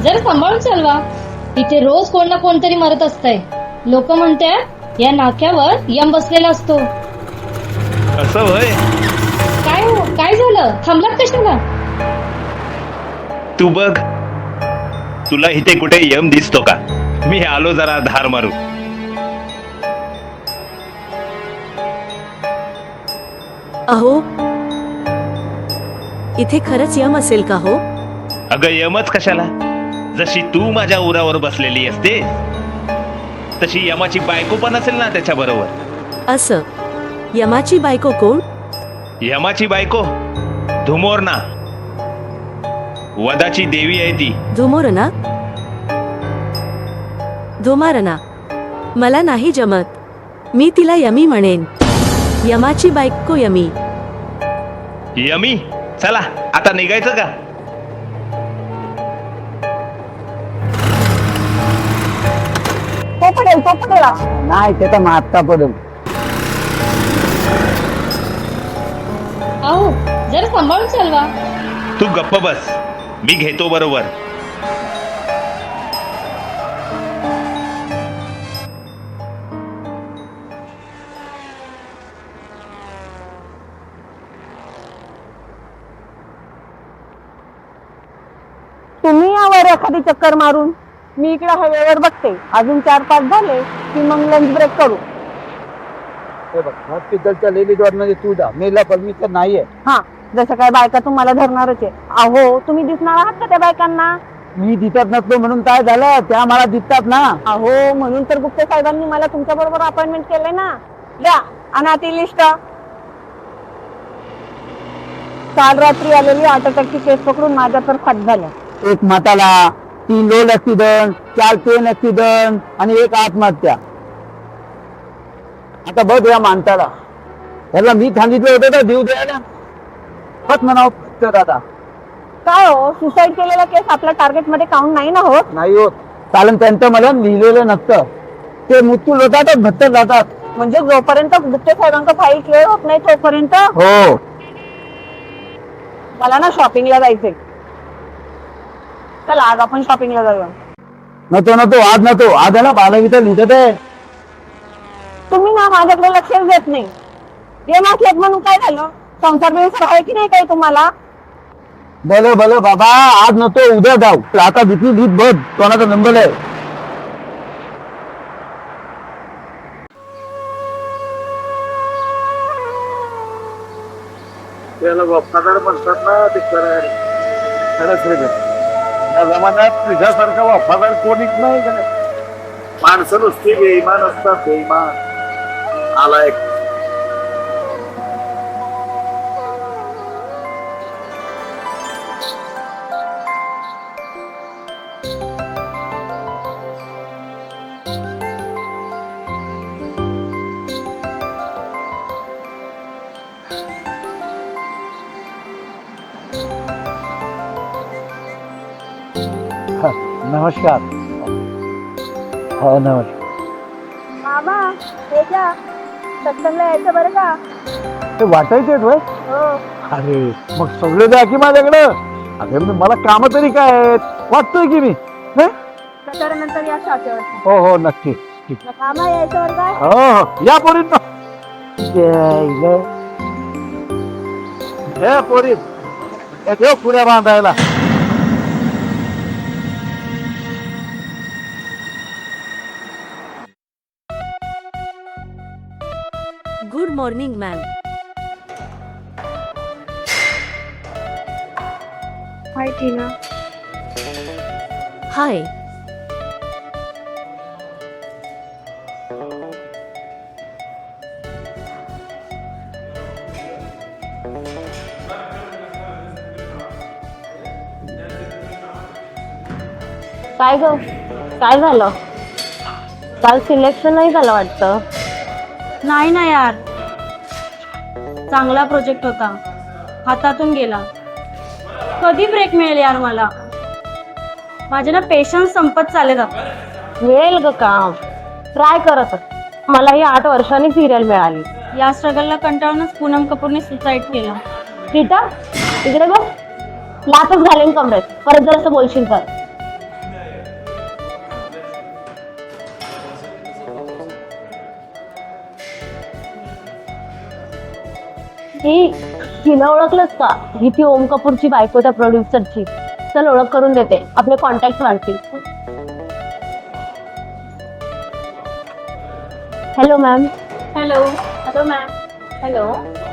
जरा सांभाळून चालवा. इथे रोज कोण ना कोणतरी मरत असतंय. लोक म्हणतात या नाक्यावर यम बसलेला असतो. असं होय? काय हो, काय झालं? थांबलात कशाला? तू बघ, तुला इथे कुठे यम दिसतो का? मी आलो जरा धार मारू. अहो, इथे खरंच यम असेल का हो? अगं यमच कशाला? जशी तू माझ्या उरावर बसलेली असते तशी यमाची बायको पण असेल ना त्याच्या बरोबर. असं, यमाची बायको कोण? यमाची बायको धुमोरना, वधाची देवी आहे ती. धुमोरना? धुमारना मला नाही जमत. मी तिला यमी म्हणेन. यमाची बायको यमी. यमी? चला आता निघायचं का? तो पडेल नाही ते तर मागता पडेल. अहो, जरा सांभाळून चालवा. तू गप्प बस, मी घेतो बरोबर. तुम्ही यावर एखादी चक्कर मारून, मी इकडे हवेवर बघते. अजून 4-5 झाले की मग लंच ब्रेक करू. हॉस्पिटलच्या लेडीज वॉर्डमध्ये तू जा, मेला परमिशन नाहीये. हा, जसं काय बायका तुम्हाला धरणारच आहे. अहो, तुम्ही दिसणार आहात का त्या बायकांना? मी दिसत नसलो म्हणून काय झालं? त्या मला दिसतात ना. अहो, म्हणून तर गुप्ते साहेबांनी मला तुमच्या बरोबर अपॉइंटमेंट केलंय ना. द्या आणि ती लिस्ट. काल रात्री आलेली 8 अटॅकची केस पकडून माझ्या तर फाट झाल्या. एक माताला, 3 रोड ऍक्सिडेंट, 4 ट्रेन ऍक्सिडेंट आणि 1 आत्महत्या. आता बघ या माणसाला, त्याला मी सांगितलं होतं तर जीव द्यायला. बस म्हणाव दादा. काय हो, सुसाईड केलेला केस आपल्या टार्गेट मध्ये काउंट नाही ना होत? नाही होत, कारण त्यांचं मला लिहिलेलं नसतं. ते मृत्यू होतातच भत्तर जातात. म्हणजे जोपर्यंत गुप्ते साहेबांचा फाईल क्लिअर होत नाही तोपर्यंत. हो, मला ना शॉपिंगला जायचंय. चला आज आपण शॉपिंगला जाऊया. नको आज नको. आज आहे ना 12वी तर लिहित आहे. तुम्ही ना माझ्याकडे लक्षच देत नाही. हे मासलेत म्हणून काय झालं? संसार व्यवस्था आहे की नाही काही तुम्हाला? भलं बाबा, आज नको उद्या जाऊ. आता भीती भीत बघ कोणाचा नंबर आहे. त्याला वफादार म्हणतात ना, ते खरंच रे. या जमान्यात तुझ्यासारखा वफादार कोणीच नाही का? माणसं नुसती बेईमान असतात, बेईमान. आला एक नमस्कार. हो नमस्कार. मामा हे घ्या, सत्संगला यायचं बरं का? ते वाटायचेच होय? हो. अरे मग सगळे द्या की माझ्याकडं. अरे मला काम तरी काय आहेत, वाटतोय की मी. नंतर या शाखेवर. हो हो नक्की. मामा यायचं बरं का? हो हो या पोरीत हे पोरीत ठेव पुढे बांधायला. Good morning ma'am. Hi Tina. Hi. काय ग, काय झालं? काल सिलेक्शन नाही झालं वाटतं. नाही ना यार, चांगला प्रोजेक्ट होता, हातातून गेला. कधी ब्रेक मिळेल यार मला? माझे ना पेशन्स संपत चालले आता. मिळेल ग काम, ट्राय करत. मलाही 8 वर्षांनी सिरियल मिळाली. या स्ट्रगलला कंटाळूनच पूनम कपूरने सुसाईड केलं. रीता इकडे बघ, लातच घालेन कमरेत. परत जर असं बोलशील तर. हिला ओळखलंस का? ही ती ओम कपूरची बायको, त्या प्रोड्युसरची. चल ओळख करून देते, आपले कॉन्टॅक्ट वाढतील. Hello ma'am. Hello hello ma'am. Hello.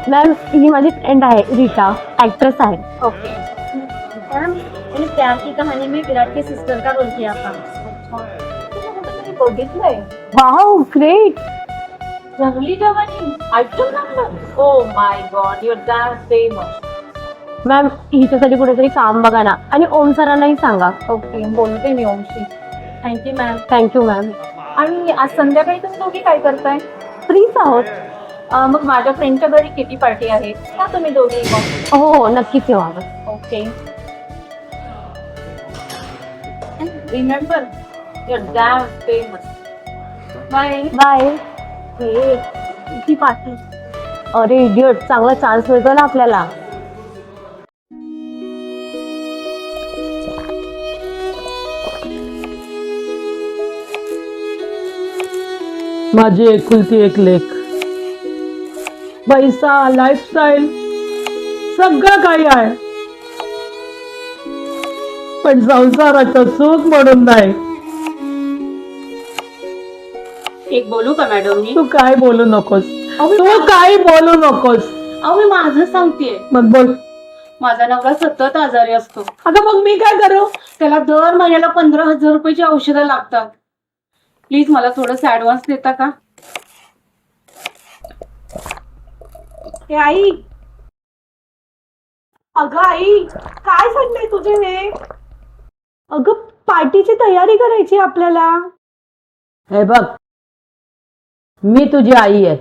Ma'am ही माझी फ्रेंड आहे, रीटा, ऍक्ट्रेस आहे. ओके मैम, मैंने प्यार की कहानी में विराट की सिस्टर का रोल किया था. बघितलंय. Wow, great. जंगली जवानी आयटम लागलं. Oh my god, your that famous. Ma'am हिच्यासाठी कुठेतरी काम बघा ना, आणि ओम सरांनाही सांगा. ओके, बोलते मी ओमशी. Thank you ma'am. Thank you ma'am. आणि आज संध्याकाळी तुम्ही दोघी काय करताय? फ्रीच आहोत. मग माझ्या फ्रेंडच्या घरी किटी पार्टी आहे का, तुम्ही दोघी मग? हो हो, नक्कीच येऊ आम्ही. Okay. Remember, your that famous. Bye bye. हे किती पार्टी. अरे इडियट, चांगला चान्स मिळतो ना आपल्याला. माझी एकुलती एक लेक. पैसा, लाईफस्टाईल सगळं काही आहे, पण संसाराचं सुख म्हणून नाही. एक बोलू का मॅडम मी? तू काय बोलू नकोस, तू काय बोलू नकोस. अहो मी माझं सांगतेय. मग बोल. माझा नवरा सतत आजारी असतो. अगं मग मी काय करू? त्याला दर महिन्याला 15,000 रुपयाची औषधं लागतात. प्लीज मला थोडंसं ऍडव्हान्स देता का? हे आई. अगं आई, काय चाललंय तुझे हे? अगं पार्टीची तयारी करायची आपल्याला. हे बघ, मी तुझी आई आहे,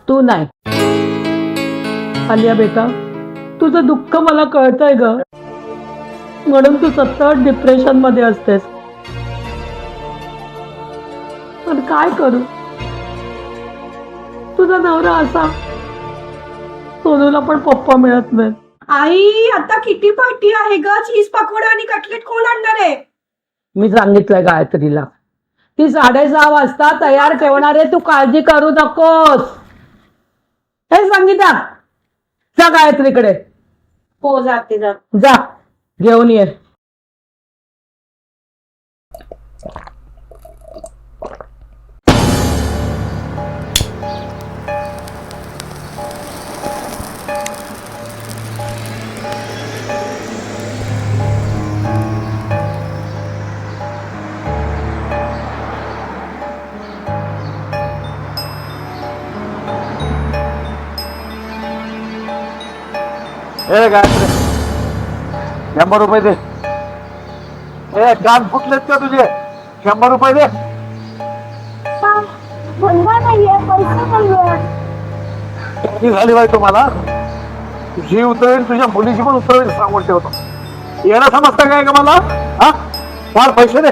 तू नाही. आलिया बेटा, तुझं दुःख मला कळतंय ग, म्हणून तू सतत डिप्रेशन मध्ये असतेस. पण काय करू, तुझा नवरा असा, सोनूला पण पप्पा मिळत नाही. आई आता किती पार्टी आहे ग? चीज पकोडा आणि कटलेट कोण आणणार आहे? मी सांगितलंय गायत्रीला, ती 6:30 वाजता तयार ठेवणार आहे, तू काळजी करू नकोस. हे सांगितलं. जा गायत्रीकडे. हो जाते. जा घेऊन ये. ए गायत्री, 100 रुपये दे. ए कान फुटलेत का तुझे? 100 रुपये दे. भंगा नाहीये, पैसे नाहीये. किती झाली बाई तुम्हाला? तुझी उतरवेल, तुझ्या मुलीची पण उतरवेल सांगून ठेवतो. येणं समजतं काय का मला? हा, फार पैसे दे.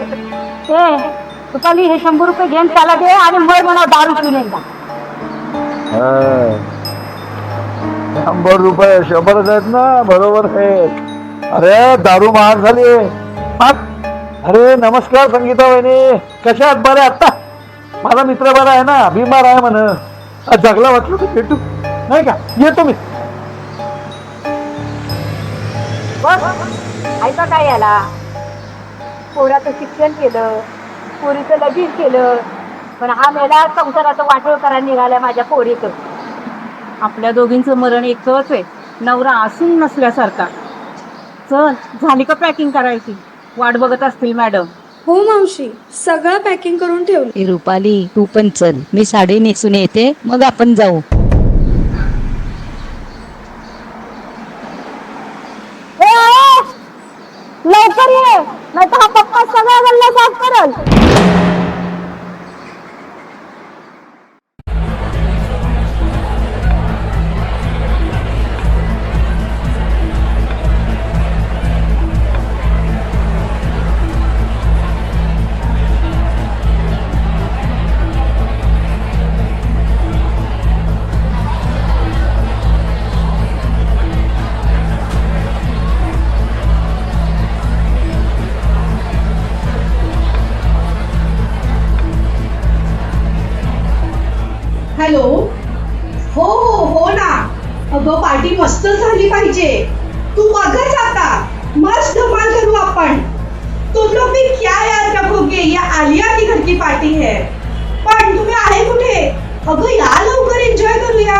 रुपाली, हे 100 रुपये घेऊन त्याला दे आणि मग म्हणा दारू पिऊन एकदा. 100 रुपये 100च आहेत ना, बरोबर आहे. अरे दारू महाग झाली. अरे नमस्कार संगीता वहिनी, कशा आहात? बरे आता? माझा मित्र बरा आहे ना, बिमार आहे म्हण. जगला वाटलं तर भेटू नाही का? येतो मी. ऐका काय याला, पोराचं शिक्षण केलं, पोरीचं लगीन केलं, पण हा मेला संसाराचं वाटोळ करायला निघालाय माझ्या पोरीचं. आपल्या दोघींचं मरण एकच आहे, नवरा असून नसल्यासारखा. चल, झाली का पॅकिंग करायची? वाट बघत असतील मॅडम. हो मावशी, सगळं पॅकिंग करून ठेवलं. ए रुपाली, तू पण चल, मी साडी नेसून येते, मग आपण जाऊ. लवकर ये, नाही तर हा पप्पा सगळ्या गल्ला साफ करल. हॅलो. हो हो हो ना. अगं झाली पाहिजे. तू बघच आता, मस्त धमाल करू आपण. तुम लोग भी क्या याद रखोगे, ये आलिया की घर की पार्टी है. पण तुम्ही आहे कुठे? अगं या लवकर, एन्जॉय करूया.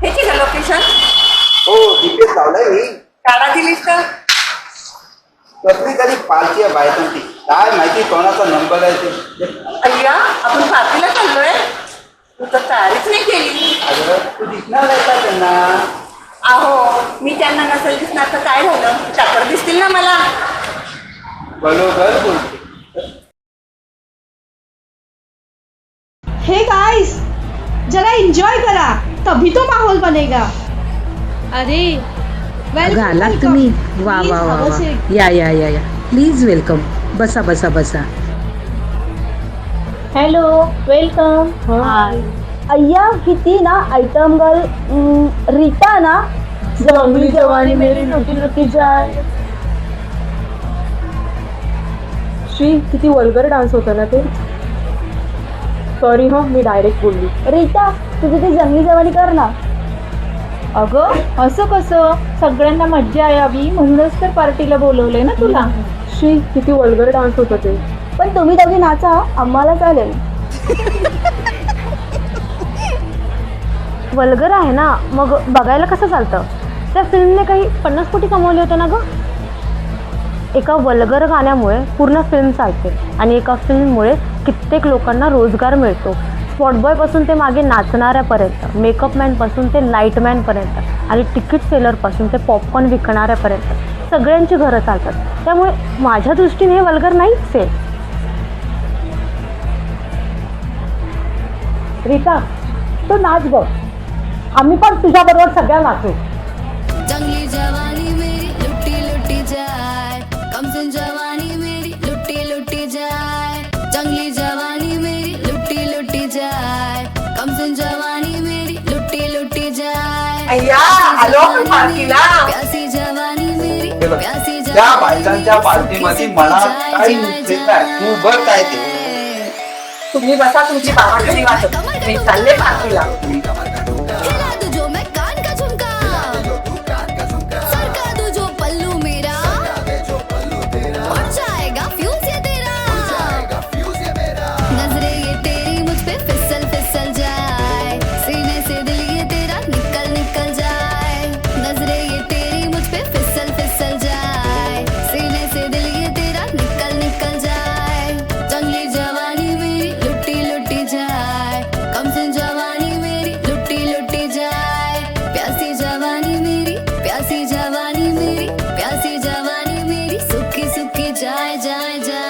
हे केलं लोकेशन हो डीपीएस लावलाय मी. काढा दिलीस का? कसली तरी पालची आहे बाहेर ती, काय माहिती कोणाचा नंबर आहे ते. अय्या आपण पार्टीला चाललोय. तू तर तयारीच नाही केली. अगं तू दिसणार नाही का त्यांना? अहो मी त्यांना नसेल दिसणार तर काय झालं, चाकर दिसतील ना मला. बरोबर बोलते. हे गाइस, जरा एंजॉय करा, तभी तो माहौल बनेगा. अरे अगं आलात तुम्ही, वा वा वा वा, या या या या, प्लीज वेलकम, बसा बसा बसा. Hello, welcome. अय्या किती ना आयटम गर्ल रीता ना. जंगली जवानी मेरी लुटी लुटी जाय. श्री, किती वल्गर डान्स होता ना ते. सॉरी हो, मी डायरेक्ट बोलली. रीता तुझी ती जंगली जवानी कर ना. अगं असं कसं, सगळ्यांना मज्जा यावी म्हणूनच तर पार्टीला बोलवलंय ना तुला. श्री, किती वल्गर डान्स होता ते. पण तुम्ही दोघी नाचा, आम्हाला चालेल. वल्गर आहे ना, मग बघायला कसं चालतं. त्या फिल्मने काही 50 कोटी कमवले होते ना ग. एका वल्गर गाण्यामुळे पूर्ण फिल्म चालते आणि एका फिल्ममुळे कित्येक लोकांना रोजगार मिळतो. स्पॉटबॉयपासून ते मागे नाचणाऱ्यापर्यंत, मेकअपमॅनपासून ते लाईटमॅनपर्यंत आणि तिकीट सेलरपासून ते पॉपकॉर्न विकणाऱ्यापर्यंत सगळ्यांची घरं चालतात. त्यामुळे माझ्या दृष्टीने हे वल्गर नाहीच आहे. रीता तू नाच बघ, आम्ही पण तुझ्याबरोबर सगळ्या नाचू. जंगली जवानी मेरी लुटी लुटी जाए, कमसिन जवानी मेरी लुटी लुटी जाए. जंगली जवानी मेरी लुटी लुटी जाए, कमसिन जवानी मेरी लुटी लुटी जाए. अय्या आलो आपण पार्टीला. प्यासी जवानी मेरी प्यासी त्या जवानी बायकांच्या पार्टीमध्ये मला काही दिसत नाही, तू बघ काय ते. तुम्ही बसा तुमची बाबाखडी वाटत, मी चालले पार्टीला. खिला दो जो मैं कान का झुमका, सरका दो जो पल्लू मेरा, उड़ जाएगा फ्यूज ये तेरा. नजरे ये तेरी मुझ पे फिसल फिसल जाए, सीने से दिल ये तेरा निकल निकल जाए. नजरे ये तेरी मुझ पे फिसल फिसल जाए, सीने से दिल ये तेरा निकल निकल जाए. जंगली जवानी मेरी लुटी लुटी जाए, कमसिन जवानी मेरी लुटी लुटी जाए. प्यासी जवानी मेरी प्यासी जवानी मेरी प्यासी जवानी मेरी सुखी सुखी जाए जाए जाए.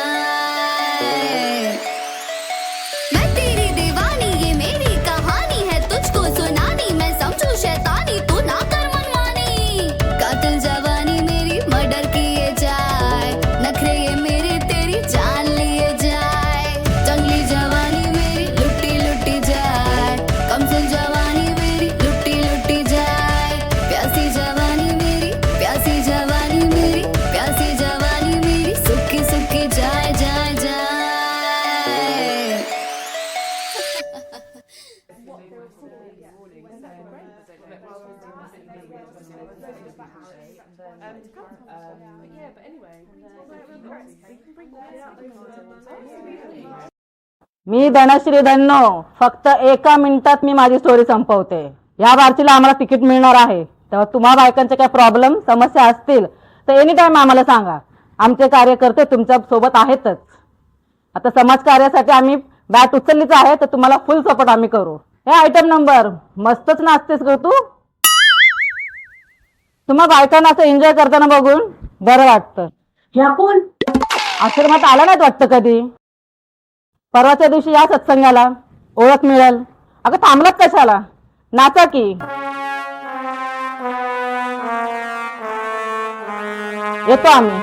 मैं तेरी दीवानी, ये मेरी कहानी है, तुझको सुनानी, मैं समझू शैतानी, तू ना कर मनमानी. कातिल जवानी मेरी मर्डर किए जाए, नखरे ये मेरे तेरी जान लिए जाए. जंगली जवानी मेरी लुटी लुटी जाए, कमसिन जवानी मेरी लुटी लुटी जाए. प्यासी जवानी मेरी प्यासी जवानी मेरी प्यासी जवानी मेरी सुखी सुखी जाए जाए जाए. मी धनश्री धन्नो, फक्त 1 मिनिटात मी माझी स्टोरी संपवते. या बारचीला आम्हाला तिकीट मिळणार आहे, तेव्हा तुम्हा बायकांचे काही प्रॉब्लेम समस्या असतील तर एनी टाइम आम्हाला सांगा. आमचे कार्यकर्ते तुमच्या सोबत आहेतच. आता समाज कार्यासाठी आम्ही बॅट उचललीच आहे, तर तुम्हाला फुल सपोर्ट आम्ही करू. हे आयटम नंबर, मस्तच नाचतेस ग तू. तुम्हा बायकांना असं एन्जॉय करताना बघून बरं वाटतं. ह्या कोण आश्रमात आला नाहीत वाटतं कधी. परवाच्या दिवशी या सत्संगाला, ओळख मिळेल. अगं थांबलात कशाला, नाचा की. येतो आम्ही.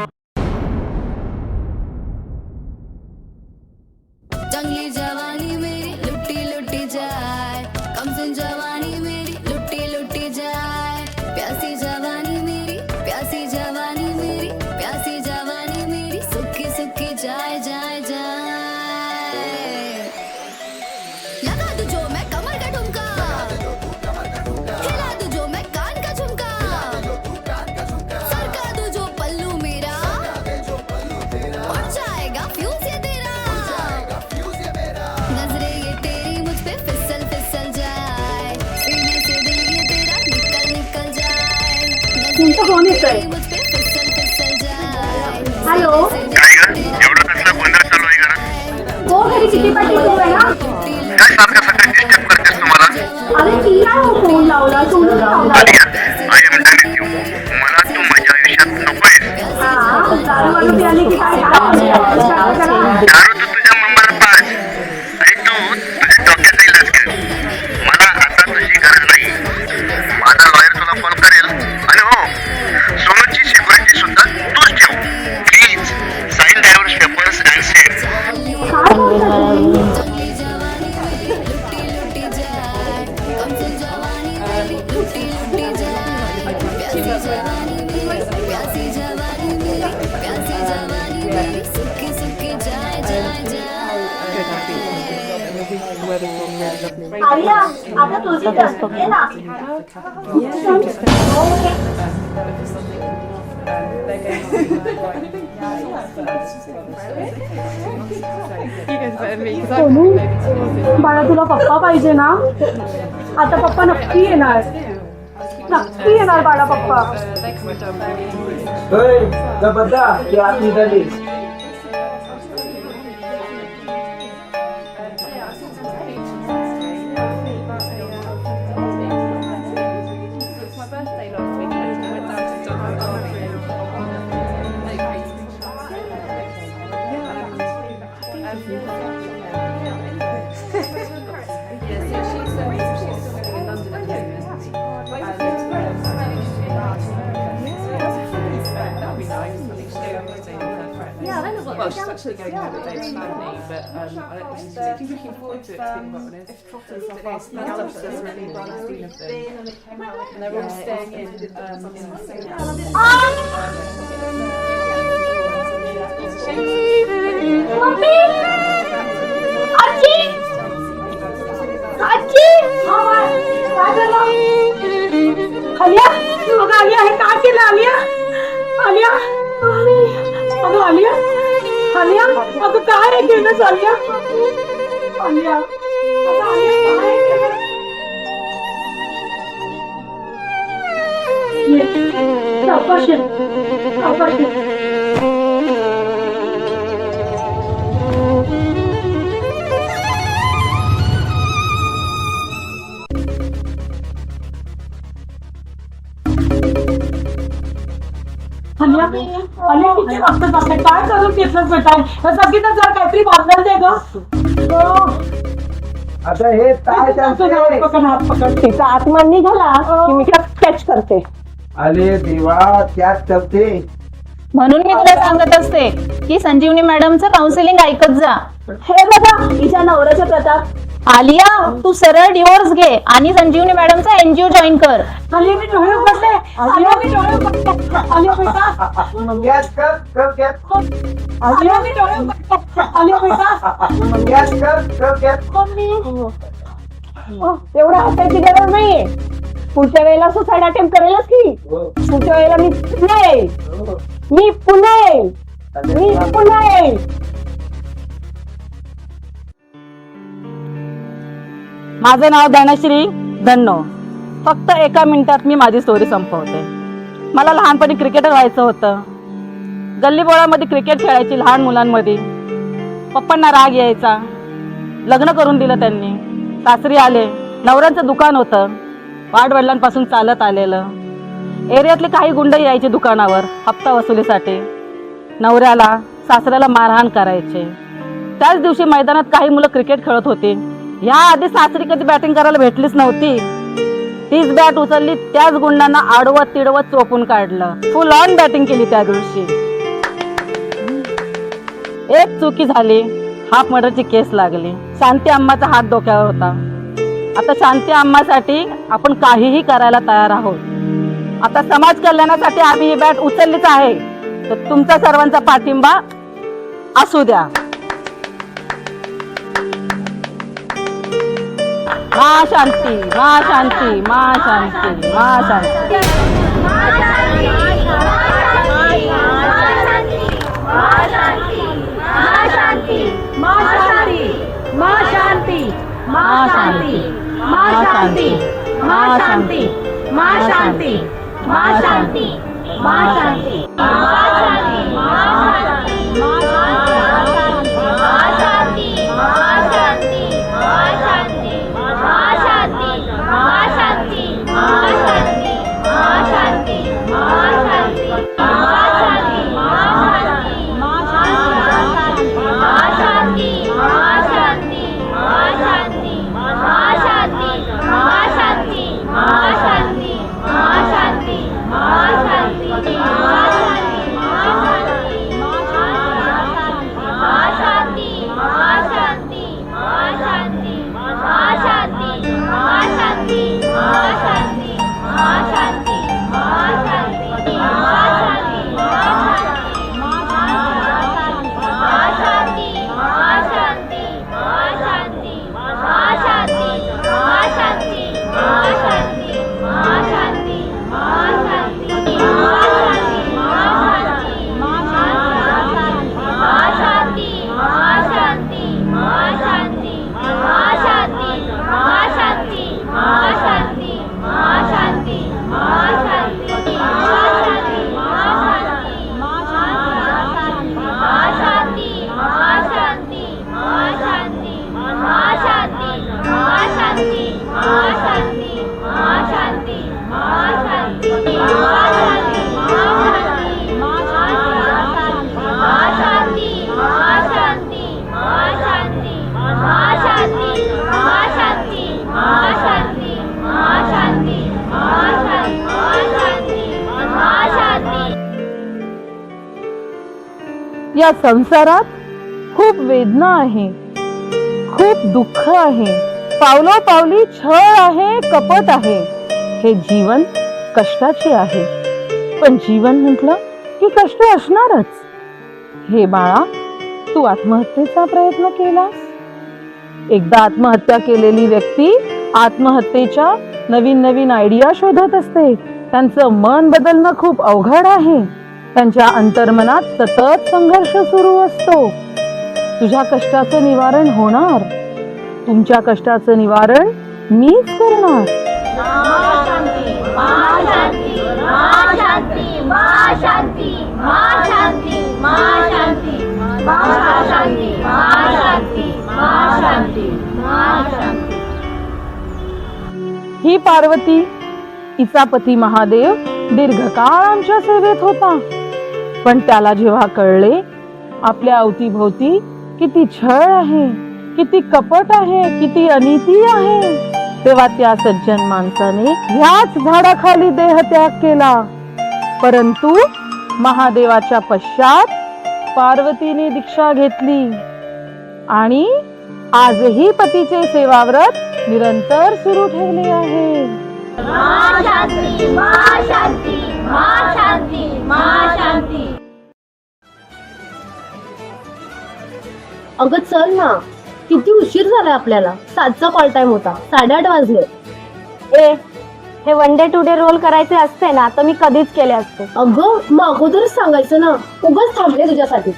जंगली जवानी मेरी लुटी लुटी जाए, कमसिन जवानी मेरी लुटी लुटी जाए. प्यासी जवानी मेरी प्यासी जवानी मेरी प्यासी जवानी मेरी सुखी सुखी जाए जाए जाए. तुमचा फोन येतोय. मुझ पे फिसल फिसल जाए हॅलो, काय ग एवढा कसला गोंधळ चालू आहे घरात? हो घरी किती पार्टी सुरू आहे ना. काय सारखं सारखं डिस्टर्ब करतेस तुम्हाला? अरे ती आहे फोन लावला, सोडून लावला. I am done with you. मला तू माझ्या आयुष्यात नकोय. हा, दारू वारू प्यायली की काय काम करा. दारू तू तुझ्या मम्माला पाच आणि तू तुझ्या डोक्यात इलाज कर. मला आता तुझी गरज नाही. माझा लॉयर तुला कॉल करेल. आणि हो, सोनूची सिक्युरिटी सुद्धा तूच ठेव. Please sign divorce papers and send. काय बोलता तुम्ही? जंगली जवानी मेरी लुटी लुटी जाए कमजोर जवानी मेरी लुटी लुटी जाए प्यासी जवानी मेरी प्यासी जवानी मेरी प्यासी जवानी मेरी सुखी सुखी जाए जाए जाए आर्या, आता तुझी टर्न. ये ना. सोनू, बाळा तुला पप्पा पाहिजे ना. आता पप्पा नक्की येणार. नक्की येणार बाळा पप्पा. Well, she's actually going home at Dave's family, but she's looking forward to it, to be honest. The youngsters really well, 16 of them, and they're all staying in the same mummy, आजी, आजी, काय झालं? आलिया, अगं आलिया, हे काय केलं आलिया? आलिया, अगं आलिया, आलिया, अगं काय आहे केलं आलिया? आलिया, अगं आलिया, काय आहे केलं? ये, सावकाश ये, सावकाश ये. आलिया किती वाजता जाते? काय करून घेतलं बेटा? सगळीच जर काहीतरी भांडण दे ग. आता हे काय हात पकड. तिचा आत्मा निघाला की मी कॅच करते. अरे देवा, त्यात चलते. म्हणून मी तुला सांगत असते की संजीवनी मॅडमचं काउन्सिलिंग ऐकत जा. हे बघा तिच्या नवऱ्याचा प्रताप. आलिया, तू सरळ डिवोर्स घे आणि संजीवनी मॅडमचा एनजीओ जॉईन कर. आलिया मी डोळे उघडले. आलिया मी डोळे उघडले. आलिया बेटा. गॅस कर गॅस. आलिया मी डोळे उघडले. आलिया बेटा. गॅस कर गॅस. मम्मी. एवढा हसायची गरज नाहीये. पुढच्या वेळेला सुसाईड अटेम्प्ट करेलच की. पुढच्या वेळेला मी पुन्हा येईल. मी पुन्हा येईल. माझं नाव धनश्री धन्नो. फक्त एका मिनिटात मी माझी स्टोरी संपवते. मला लहानपणी क्रिकेटर व्हायचं होतं. गल्लीबोळामध्ये क्रिकेट खेळायची लहान मुलांमध्ये. पप्पांना राग यायचा. लग्न करून दिलं त्यांनी. सासरी आले. नवऱ्यांचं दुकान होतं. वाडवडिलांपासून चालत आलेलं. एरियातले काही गुंड यायचे दुकानावर हप्ता वसुलीसाठी. नवऱ्याला सासऱ्याला मारहाण करायचे. त्याच दिवशी मैदानात काही मुलं क्रिकेट खेळत होती. ह्या आधी सासरी कधी बॅटिंग करायला भेटलीच नव्हती. तीच बॅट उचलली. त्याच गुंडांना आडवत तिडवत चोपून काढलं. फुल ऑन बॅटिंग केली त्या दिवशी. एक चुकी झाली. हाफ मर्डरची केस लागली. शांती अम्माचा हात डोक्यावर होता. आता शांती अम्मासाठी आपण काहीही करायला तयार आहोत. आता समाज कल्याणासाठी आम्ही ही बॅट उचललीच आहे. तर तुमचा सर्वांचा पाठिंबा असू द्या. मा शांती, मा शांती, मा शांती, मा शांती. या संसारात खूप वेदना आहे, खूप दुःख आहे, पावलोपावली छळ आहे, कपट आहे. हे जीवन कष्टाचे आहे, पण जीवन म्हटलं की कष्ट असणारच. हे बाळा, तू आत्महत्येचा प्रयत्न केलास? एकदा आत्महत्या केलेली व्यक्ती आत्महत्येच्या नवीन नवीन आयडिया शोधत असते. त्यांचं मन बदलणं खूप अवघड आहे. त्यांच्या अंतर्मनात सतत संघर्ष सुरू असतो. तुझ्या कष्टाचं निवारण होणार. तुमच्या कष्टाचं निवारण मीच करणार. ही पार्वती, तिचा पती महादेव दीर्घकाळ आमच्या सेवेत होता. पण त्याला जेव्हा कळले आपल्या अवतीभोवती किती छळ आहे, किती कपट आहे, किती अनिती आहे, तेव्हा त्या सज्जन माणसाने ह्याच झाडाखाली देहत्याग केला. परंतु महादेवाच्या पश्चात पार्वतीने दीक्षा घेतली आणि आजही पतीचे सेवाव्रत निरंतर सुरू ठेवले आहे. अगं चल ना, किती उशीर झालाय आपल्याला. 7चा कॉल टाइम होता, 8:30 वाजले. हे one day two day role करायचे असते ना तर मी कधीच केले असते. अगं मग अगोदरच सांगायचं ना, उगाच थांबले तुझ्यासाठी.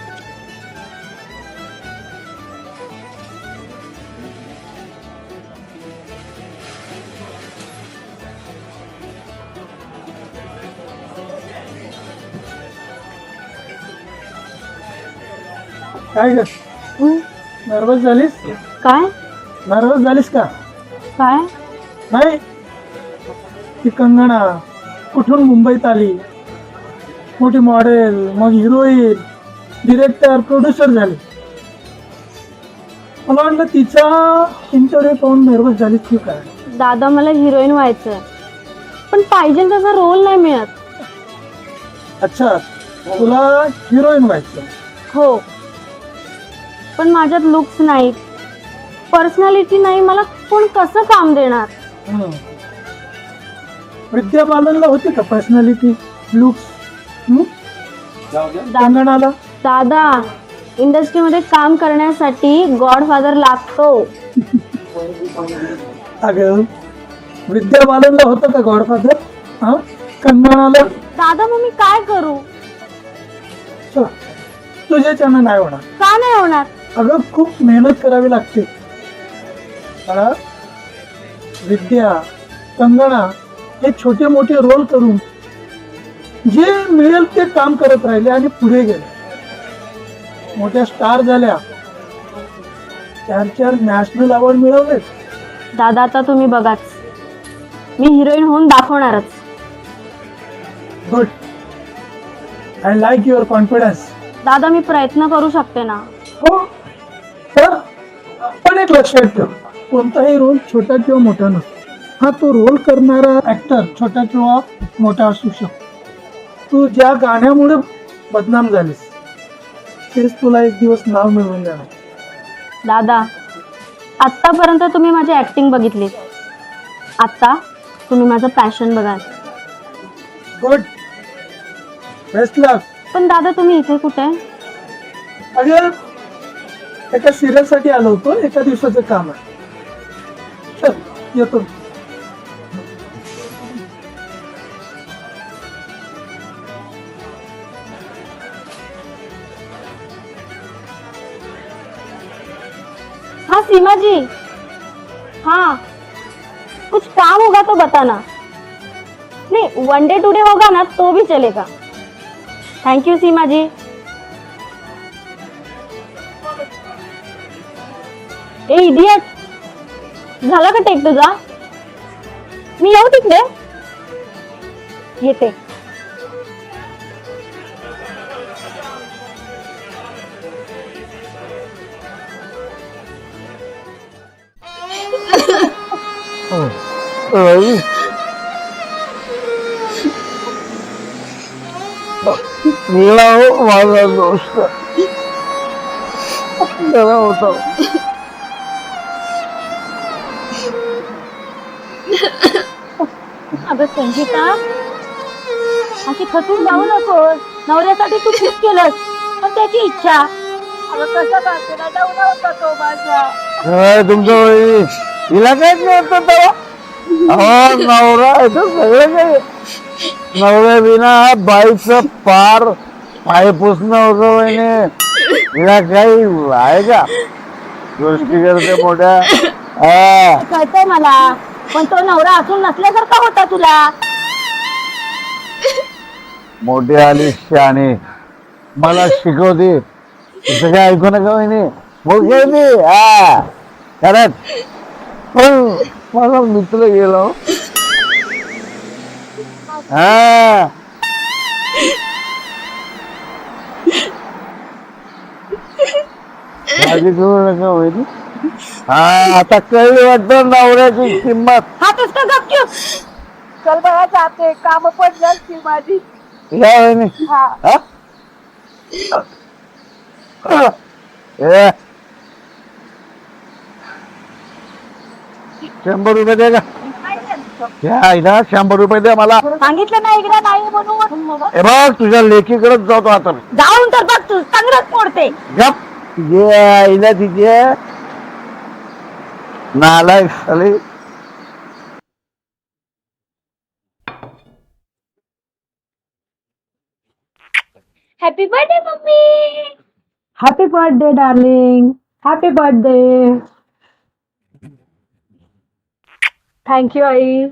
काय ग, नर्वस झालीस? काय नर्वस झालीस का? काय नाही, ती कंगना कुठून मुंबईत आली, मोठी मॉडेल, मग हिरोईन, डिरेक्टर, प्रोड्युसर झाली. मला वाटलं तिचा इंटरव्ह्यू पाहून नर्वस झालीस की काय? दादा, मला हिरोईन व्हायचंय, पण पाहिजे तसा रोल नाही मिळत. अच्छा, तुला हिरोईन व्हायचं? हो, पण माझ्यात लुक्स नाही, पर्सनॅलिटी नाही. मला कोण कसं काम देणार? विद्या बालनला होती का पर्सनॅलिटी, लुक्स? कंगनाला? दादा, इंडस्ट्रीमध्ये काम करण्यासाठी गॉडफादर लागतो. अगं, विद्या बालनला होतं का गॉडफादर? कंगनाला? दादा, मग मी काय करू? तुझ्याच्यानं नाही होणार. का नाही होणार? अगं, खूप मेहनत करावी लागते. विद्या, कंगना हे छोटे मोठे रोल करून जे मिळेल ते काम करत राहिले आणि पुढे गेले. मोठ्या स्टार झाल्या, 4 नॅशनल अवॉर्ड मिळवले. दादा आता तुम्ही बघाच, मी हिरोईन होऊन दाखवणारच. Good, I like your confidence. दादा मी प्रयत्न करू शकते ना. हो, तर पण एक लक्षात ठेव, कोणताही रोल छोटा किंवा मोठा नसतो. हा तो रोल करणारा ऍक्टर छोटा किंवा मोठा असू शकतो. तू ज्या गाण्यामुळे बदनाम झालीस तेच तुला एक दिवस नाव मिळवून देणार. दादा आत्तापर्यंत तुम्ही माझी ऍक्टिंग बघितली, आता तुम्ही माझं पॅशन बघाल. गुड, बेस्ट लक. पण दादा तुम्ही इथे कुठे? अगं एका सिरियल साठी आलो होतो, एका दिवसाचं काम आहे. चल येतो. हाँ सीमा जी, हाँ कुछ काम होगा तो बताना. नहीं 1 डे 2 डे होगा ना तो भी चलेगा. Thank you Seema ji. A idiot, झाला का टेक तुझा? मी येऊ तिकडे? येते. माझा दोस्त जरा होता. अगं संगीता, अशी खचून जाऊ नकोस. नवऱ्यासाठी तू खूप केलंस, पण त्याची इच्छा. अगं कसं करते ना, नवरा होता तो माझा. तुमचं हिला काहीच नव्हतं तेव्हा. अहो नवरा आहे तर सगळं काही. नवऱ्या बिना बाईचं पार पाय पुसणं होतं वहिने. हिला काही आहे का? गोष्टी करते मोठ्या. कळतंय मला, पण तो नवरा असून नसल्यासारखा होता तुला. मोठी आली शाणे, मला शिकवते. तुझं काय ऐकू नका वहिनी. मोठी होती हा खरंच. पण माझा मित्र गेलो. हा काळजी करू नका वहिनी. हा आता कळली वाटतं नवऱ्याची किंमत. हा पुस्तक गपचूप. चल बघा जाते, काम पडली असतील माझी. या वहिनी. हा हा? ए, 100 रुपये दे का? घ्या इथं 100 रुपये दे मला. सांगितलं ना इकडे नाही म्हणून. हे बघ तुझ्या लेकीकडेच जातो आता. जाऊन तर बघ, तू चांगलंच मोडते. गप तिचे आईला तिचे नालायक साली. Happy birthday mummy. Happy birthday darling, happy birthday. Thank you आई.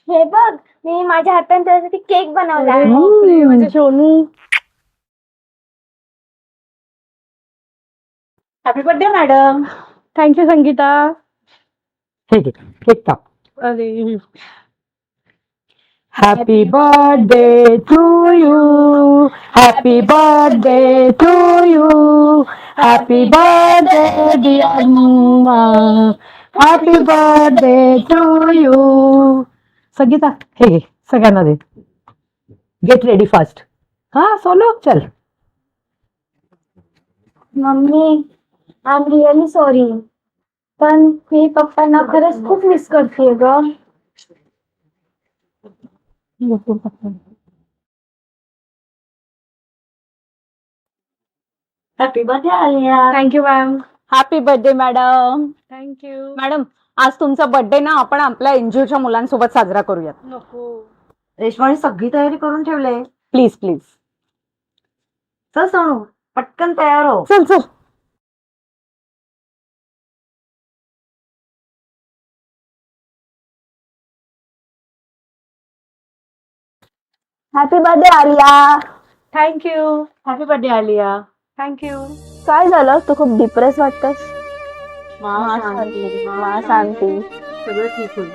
हे बघ, मी माझ्या हाताने त्यासाठी केक बनवला आहे. माझे Sonu. Happy birthday madam. Thank you Sangeeta. हे घे, केक काप. अरे happy birthday to you, happy birthday to you, happy birthday dear mamma, happy birthday to you. Sangeeta हे घे, सगळ्यांना दे. Get ready fast. हा सोलो चल. Mummy, I am really sorry, पण मी पप्पांना खरंच खूप मिस करते ग. Happy birthday Alia. Thank you ma'am. Happy birthday madam. Thank you. Madam आज तुमचा बर्थडे ना आपण आपल्या एनजीओच्या मुलांसोबत साजरा करूयात. नको. रेशमाने सगळी तयारी करून ठेवले. Please please. चल सोनू पटकन तयार हो. चल चल. Happy birthday Alia. Thank you. Happy birthday Alia. Thank you. काय झालं, तू खूप डिप्रेस वाटतेस? शांती. सगळं ठीक होईल.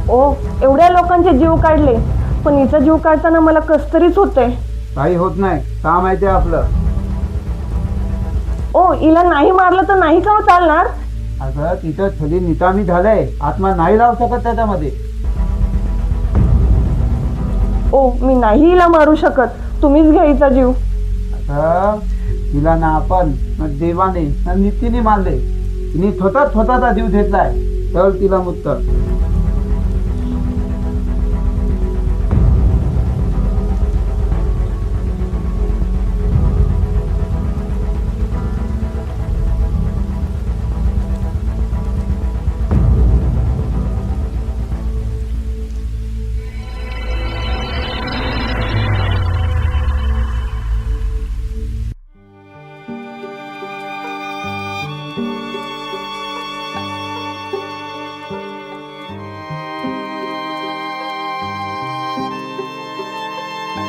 ओ, एवढ्या लोकांचे जीव काढले, पण हिचा जीव काढताना मला कसतरीच होतंय. काही होत नाही, काम आहे ते आपलं. ओ, हिला नाही मारलं तर नाही का चालणार? अगं तिथं छली निकामी झालंय, आत्मा नाही लावू शकत त्याच्यामध्ये. ओ, मी नाही हिला मारू शकत, तुम्हीच घ्या हिचा जीव. आता तिला ना आपण ना देवाने ना नीतीने मानले, तिने स्वतःचा जीव घेतलाय, तर तिला मुक्त.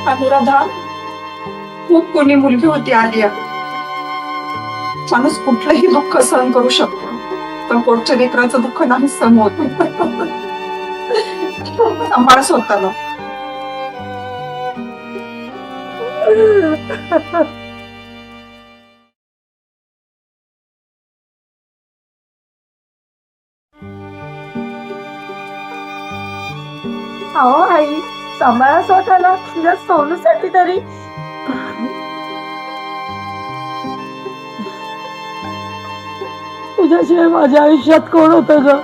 अनुराधा, खूप कोणी मुलगी होती आलिया. माणूस कुठलंही दुःख सहन करू शकतो, पण पोटच्या लेकराचं दुःख नाही सहन होत. सांभाळ स्वतःला. अहो आई, सांभाळा स्वतःला, तुझ्या सोनूसाठी तरी. तुझ्याशिवाय माझ्या आयुष्यात कोण होतं ग?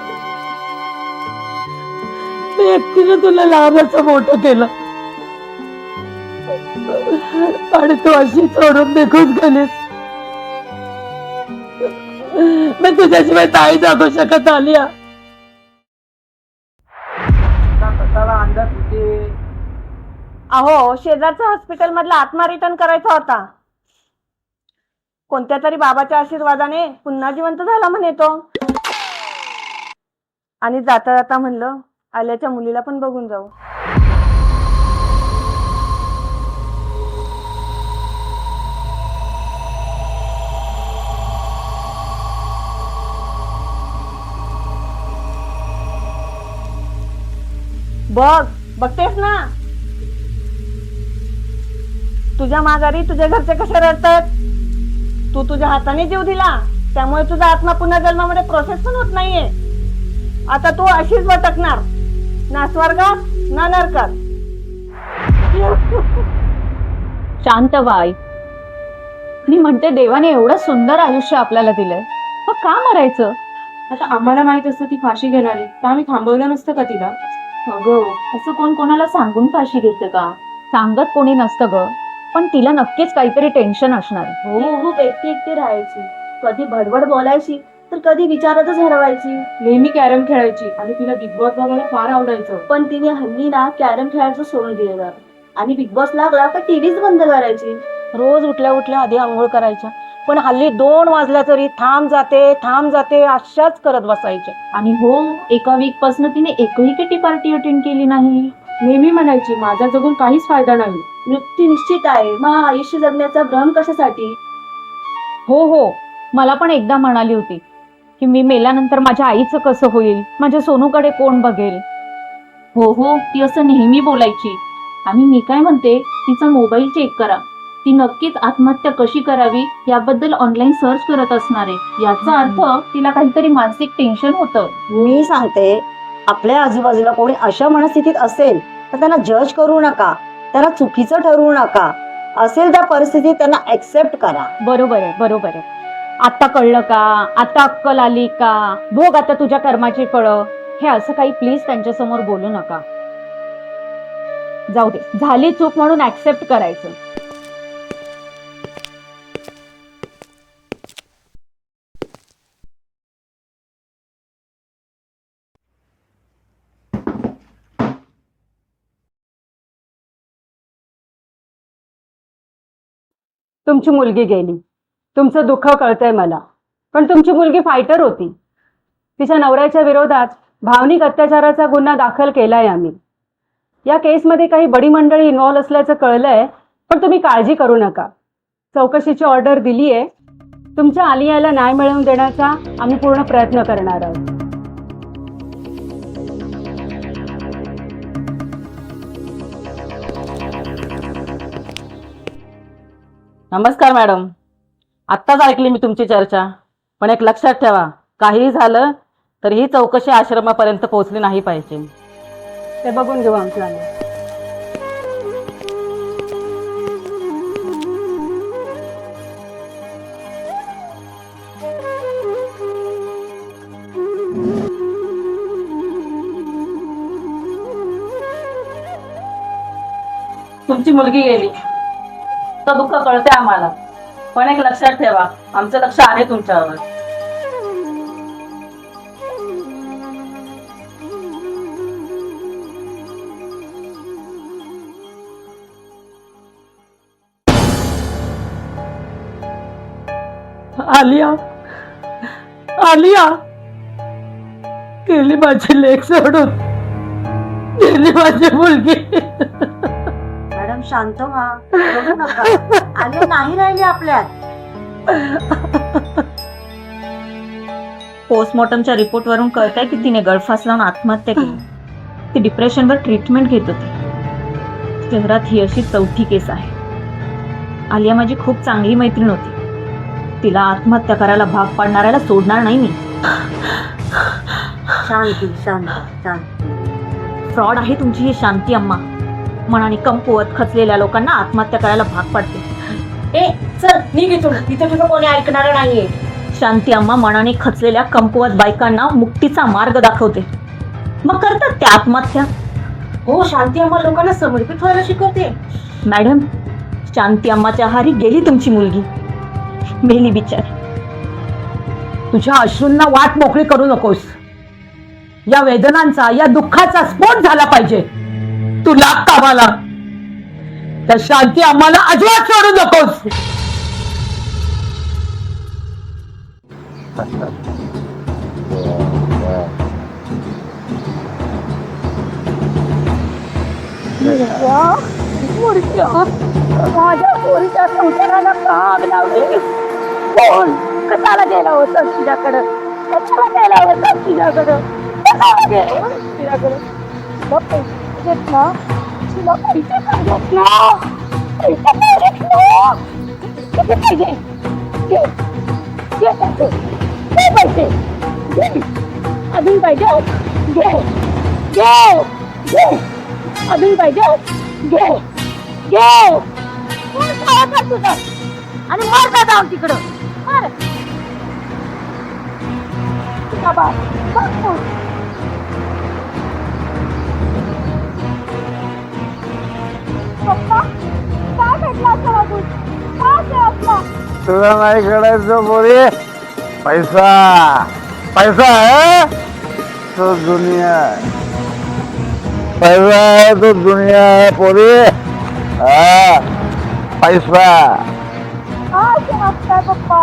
मी एकटीने तुला लहानाचं मोठं केलं आणि तू अशी सोडून निघून गेलीस. मी तुझ्याशिवाय ताई जगू शकत आलिया. अहो, शेजारच्या हॉस्पिटल मधला आत्मा रिटर्न करायचा होता. कोणत्या तरी बाबाच्या आशीर्वादाने पुन्हा जिवंत झाला म्हणे तो. आणि जाता जाता म्हणलं आल्याच्या मुलीला पण बघून जाऊ. बघतेस ना, तुझ्या माघारी तुझ्या घरचे कसे रडतात. तू तुझ्या हाताने जीव दिला, त्यामुळे तुझा आत्मा पुन्हा जन्मामध्ये प्रोसेस पण होत नाहीये. आता तू अशीच भटकणार, ना स्वर्गात ना नरकात. शांत बाई, मी म्हणते देवाने एवढं सुंदर आयुष्य आपल्याला दिलंय, मग का मरायचं? आता आम्हाला माहित असतं ती फाशी घेणारी, तर आम्ही थांबवलं नसतं का तिला? अगं, असं कोण कोणाला सांगून फाशी घेतं का? सांगत कोणी नसतं ग. पण तिला नक्कीच काहीतरी टेन्शन असणार आहे. खूप एकटी एकटी राहायची, कधी भडबड बोलायची तर कधी विचारातच हरवायची. नेहमी कॅरम खेळायची आणि तिला बिग बॉस बघायला फार आवडायचं. पण तिने हल्ली ना कॅरम खेळायचं सोडून दिलं आणि बिग बॉस लागला का टीव्हीच बंद करायची. रोज उठल्या उठल्या आधी आंघोळ करायच्या, पण हल्ली 2 वाजल्या तरी थांब जाते अशाच करत बसायच्या. आणि हो, एका वीक पासून तिने एकही किटी पार्टी अटेंड केली नाही. नेहमी म्हणायची माझा जगून काहीच फायदा नाही, मृत्यू निश्चित आहे, मग आयुष्य जगण्याचा भ्रम कशासाठी. हो, मला पण एकदा म्हणाली होती की मी मेल्यानंतर माझ्या आईचं कसं होईल, माझ्या सोनूकडे कोण बघेल. हो, ती असं नेहमी बोलायची. आणि मी काय म्हणते, तिचा मोबाईल चेक करा, ती नक्कीच आत्महत्या कशी करावी याबद्दल ऑनलाईन सर्च करत असणार आहे. याचा अर्थ तिला काहीतरी मानसिक टेन्शन होतं. मी सांगते, आपल्या आजूबाजूला कोणी अशा मनस्थितीत असेल तर त्यांना जज करू नका, त्यांना चुकीचं ठरवू नका. असेल त्या परिस्थितीत त्यांना ऍक्सेप्ट करा. बरोबर आहे. आता कळलं का, आता अक्कल आली का, भोग आता तुझ्या कर्माची फळं, हे असं काही प्लीज त्यांच्यासमोर बोलू नका. जाऊ दे, झाली चूक म्हणून ऍक्सेप्ट करायचं. तुमची मुलगी गेली, तुमचं दुःख कळतंय मला, पण तुमची मुलगी फायटर होती. तिच्या नवऱ्याच्या विरोधात भावनिक अत्याचाराचा गुन्हा दाखल केलाय आम्ही. या केसमध्ये काही बडी मंडळी इन्व्हॉल्व असल्याचं कळलंय, पण तुम्ही काळजी करू नका. चौकशीची ऑर्डर दिली आहे. तुमच्या आलियाला न्याय मिळवून देण्याचा आम्ही पूर्ण प्रयत्न करणार आहोत. नमस्कार मॅडम, आत्ताच ऐकली मी तुमची चर्चा, पण एक लक्षात ठेवा, काहीही झालं तर ही चौकशी आश्रमापर्यंत पोहोचली नाही पाहिजे. ते बघून घेऊ आमच्या. तुमची मुलगी गेली तर दुःख कळते आम्हाला, पण एक लक्षात ठेवा, आमचं लक्ष आहे तुमच्यावर. आलिया गेली माझी लेक सोडून, गेली माझी मुलगी. मॅडम शांत व्हा, रडू नका. आलिया नाही राहिली आपल्यात. पोस्टमॉर्टमच्या रिपोर्टवरून कळतंय की तिने गळफास लावून आत्महत्या केली. ती डिप्रेशनवर ट्रीटमेंट घेत होती. शहरात ही अशी 4थी केस आहे. आलिया माझी खूप चांगली मैत्रीण होती. तिला आत्महत्या करायला भाग पाडणाऱ्याला सोडणार नाही मी. शांती. फ्रॉड आहे तुमची ही शांती अम्मा. मनाने कमकुवत खचलेल्या लोकांना आत्महत्या करायला भाग पाडते. चल निघ इथून, तिथे तुझं कोणी ऐकणार नाहीये. शांती अम्मा मनाने खचलेल्या कमकुवत बायकांना मुक्तीचा मार्ग दाखवते, मग करतात त्या आत्महत्या. हो, शांती आम्हाला लोकांना समर्पित व्हायला शिकवते. मॅडम, शांती अम्माच्या आहारी गेली तुमची मुलगी, मेली बिचारी. तुझ्या अश्रूंना वाट मोकळी करू नकोस. या वेदनांचा, या दुःखाचा स्फोट झाला पाहिजे. तू लाग कामाला. त्या शांती आम्हाला अजिबात सोडू नकोस. माझ्या पोरीच्या संसाराला काम लावले. कोण कशाला गेला होता तुझ्याकडं? कशाला गेला होता तुझ्याकडं? कशाला गेला होता तुझ्याकडं? तुला पैसे देत ना, तुला पैसे पाहिजेत ना, पैसे पाहिजेत ना. किती पाहिजे? घे, घे पैसे, घे पैसे, घे. अजून पाहिजे? घे, घे, घे. अजून पाहिजे? घे, घे. तुझं आणि मार का जाऊन तिकडं, मार. बाबा पप्पा काय भेटलं असं तुला नाही कळायचं पोरी, पैसा पैसा है तो दुनिया है, पैसा है तो दुनिया है पोरी. हा पैसा. पप्पा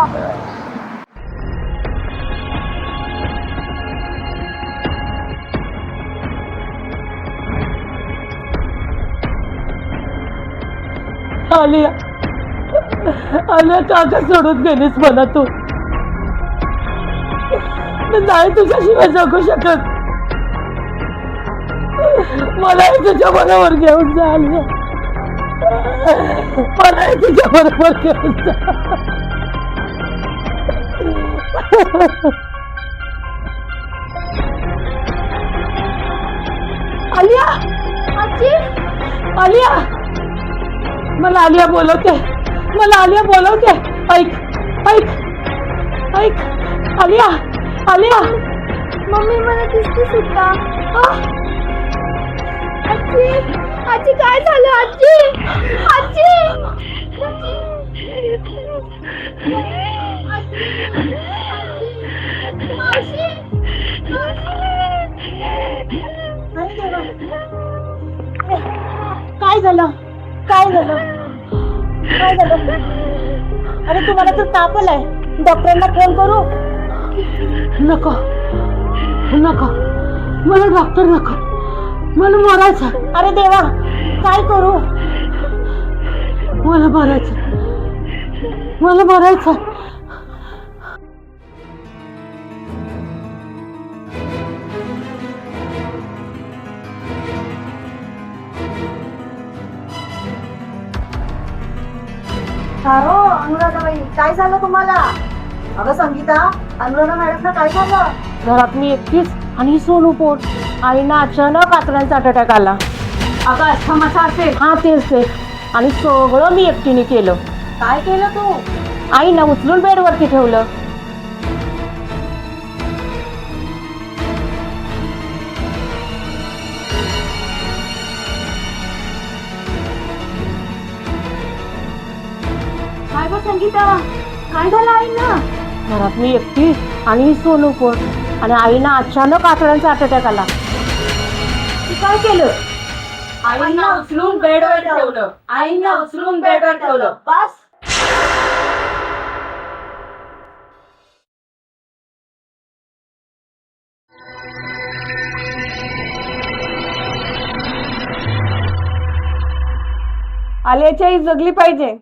आलिया, आलिया काका सोडून गेलीस मला तू. मी नाही तुझ्याशिवाय जगू शकत. मलाही तुझ्या बरोबर घेऊन जा आलिया, मलाही तुझ्या बरोबर घेऊन जा. आलिया, आजी, आलिया, मला आलिया बोलवते, मला आलिया बोलवते. ऐक ऐक ऐक, आलिया, आलिया. मम्मी मला दिसते सुद्धा. आजी, आजी काय झालं आजी? आजी, काय झालं, काय झालं, काय झालं? अरे तुम्हाला तर ताप आलाय, डॉक्टरांना फोन करू? नको नको, मला डॉक्टर नको, मला मरायचं. अरे देवा, काय करू? मला मरायचं, मला मरायचं. हो अनुराधाबाई, काय झालं तुम्हाला? अगं संगीता, अनुराधा मॅडमला काय झालं? घरात मी एकटीच आणि सोनू पोट. आईना अचानक आतड्यांचा अटॅक आला. अगं अस्थमाचा असेल. हा तेच ते, आणि सगळं मी एकटीने केलं. काय केलं तू? आईना उचलून बेडवरती ठेवलं. काय गं संगीता, काय झालं आईना? घरात मी एकटी आणि सोनू पोट, आणि आईना अचानक आतड्यांचा अटॅक आला. काय केलं? आईना उचलून बेडवर ठेवलं, आईना उचलून बेडवर ठेवलं. बस. आल्याची आई जगली पाहिजे,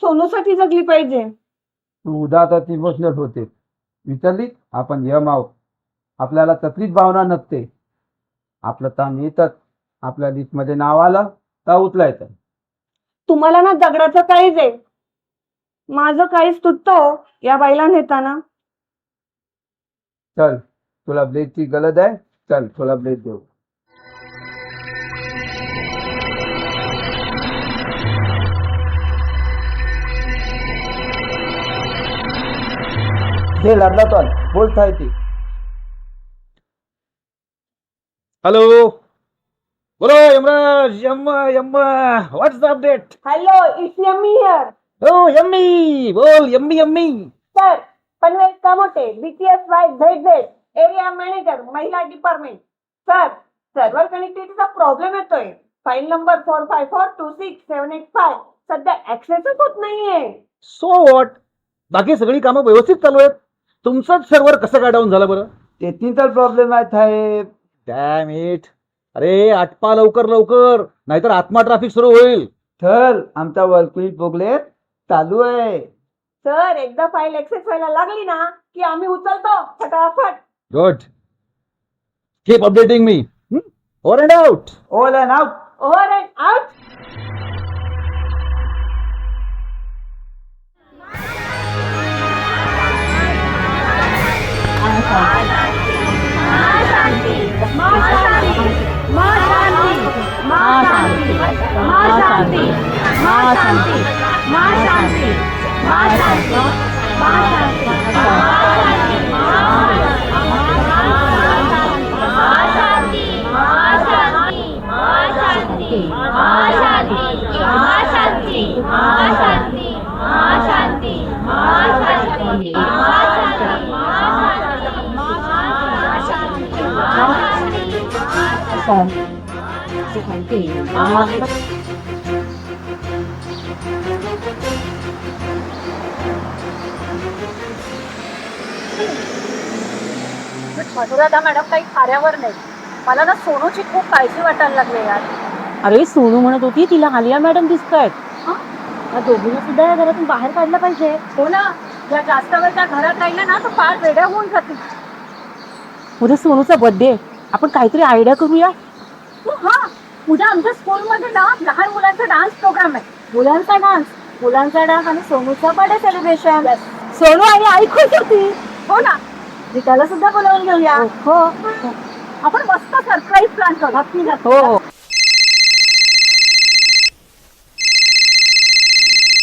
सोनूसाठी जगली पाहिजे. तू उदात इमोशनल होते, विचलित. आपण यम आहोत, आपल्याला तकलीफ भावना नसते. आपलं ताण येतात, आपल्या लिस्टमध्ये नाव आलं तर उचलायचं. तुम्हाला ना दगडाचं काहीच आहे, माझं काहीच तुटतो या बाईला नेताना. चल, तुला ब्लेडची गरज आहे, चल तुला ब्लेड देऊ. हे लागला तर बोलता येते. हॅलो, बोलो Yamraj. Yamma what's the update? Hello, it's Yummy here. हो यम्मी, बोल Yummy Yummy. Sir, Panvel Kamothe, BTS वाईट झेड एरिया मॅनेजर, महिला डिपार्टमेंट. सर, सर्व्हर कनेक्टिव्हिटीचा प्रॉब्लेम येतोय. फाईल नंबर 45426785 सध्या ऍक्सेसच होत नाहीये. सो व्हॉट, बाकी सगळी कामं व्यवस्थित चालू आहेत. तुमचंच सर्व्हर कसं काय डाऊन झालं बरं? टेक्निकल प्रॉब्लेम आहे साहेब. Dam it. अरे आटपा लवकर लवकर, नाहीतर आत्मा ट्रॅफिक सुरू होईल. तर आमचा वर्कवीक प्रोग्रेस चालू आहे. सर, एकदा फाईल ऍक्सेस व्हायला लागली ना की आम्ही उचलतो फटाफट. Good. Keep updating me. Over and out. All and out. Over and out. Shanti Madhuradha madam काही कार्यावर नाही. मला ना सोनूची खूप काळजी वाटायला लागली यार. अरे सोनू म्हणत होती तिला आलिया मॅडम दिसतायत. या दोघींना सुद्धा या घरातून बाहेर काढलं पाहिजे. हो ना, ज्या जास्त वेळ त्या घरात राहिल्या ना तर फार वेड्या होऊन जातील. उद्या सोनूचा बर्थडे, आपण काहीतरी आयडिया करूया. हा, उद्या आमच्या स्कूलमध्ये ना लहान मुलांचा डान्स प्रोग्राम आहे. मुलांचा डान्स आणि सोनूचा बर्थडे सेलिब्रेशन. सोनू आणि आई खुश होती. हो ना, मी त्याला सुद्धा बोलावून घेऊया. हो आपण मस्त सरप्राईज प्लॅन करू. हो.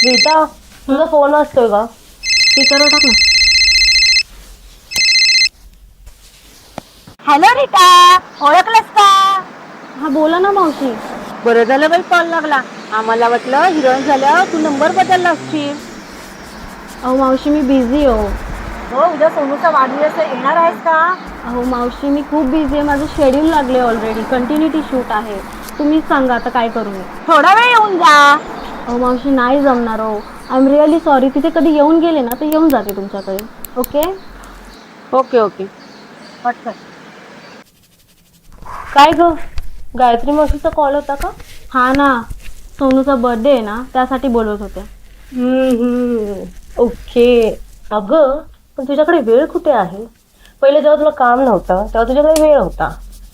रीता, तुझा फोन असतोय का? स्पीकरवर टाक ना. हॅलो रीता, ओळखलंस का? हा बोला ना मावशी. बरं झालं बाई कॉल लागला. आम्हाला वाटलं हिरोईन झाल्यावर तू नंबर बदलला असशील. अहो मावशी मी बिझी हो. हो, उद्या सोनूचा वाढदिवस आहे, येणार आहेस का? अहो मावशी मी खूप बिझी आहे. माझं शेड्यूल लागले ऑलरेडी. कंटिन्युटी शूट आहे. तुम्हीच सांगा आता काय करू मी. थोडा वेळ येऊन जा. अहो मावशी नाही जमणार हो. I am really sorry. तिथे कधी येऊन गेले ना तर येऊन जाते तुमच्याकडे. Okay okay okay. पटकन. काय ग, गायत्री मावशीचा कॉल होता का? हा ना, सोनूचा बर्थडे आहे ना त्यासाठी बोलवत होते. ओके. अगं पण तुझ्याकडे वेळ कुठे आहे? पहिले जेव्हा तुला काम नव्हतं तेव्हा तुझ्याकडे वेळ होता.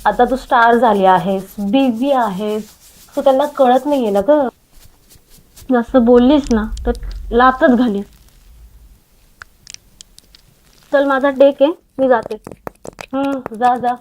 आता तू स्टार झाली आहेस, बिझी आहेस, तू त्यांना कळत नाहीये ना ग. जास्त बोललीस ना तर लातच घालीस. चल माझा टेक आहे, मी जाते. जा जा.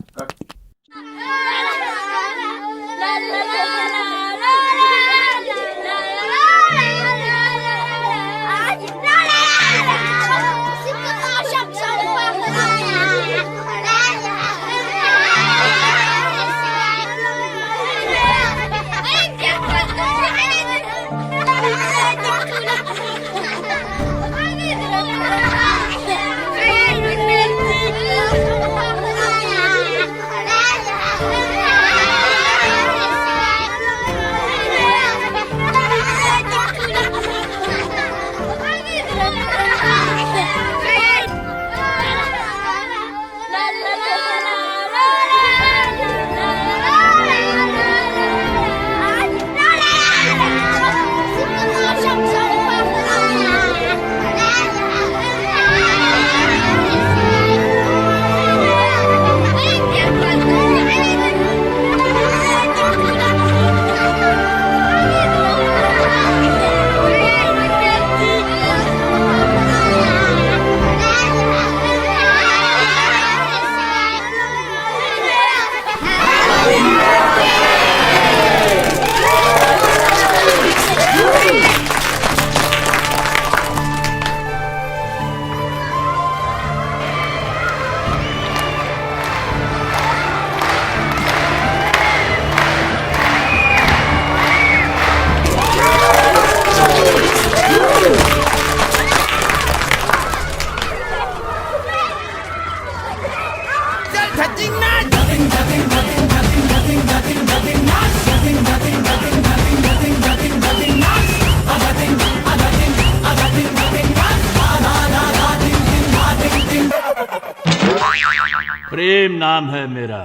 प्रेम नाम है मेरा,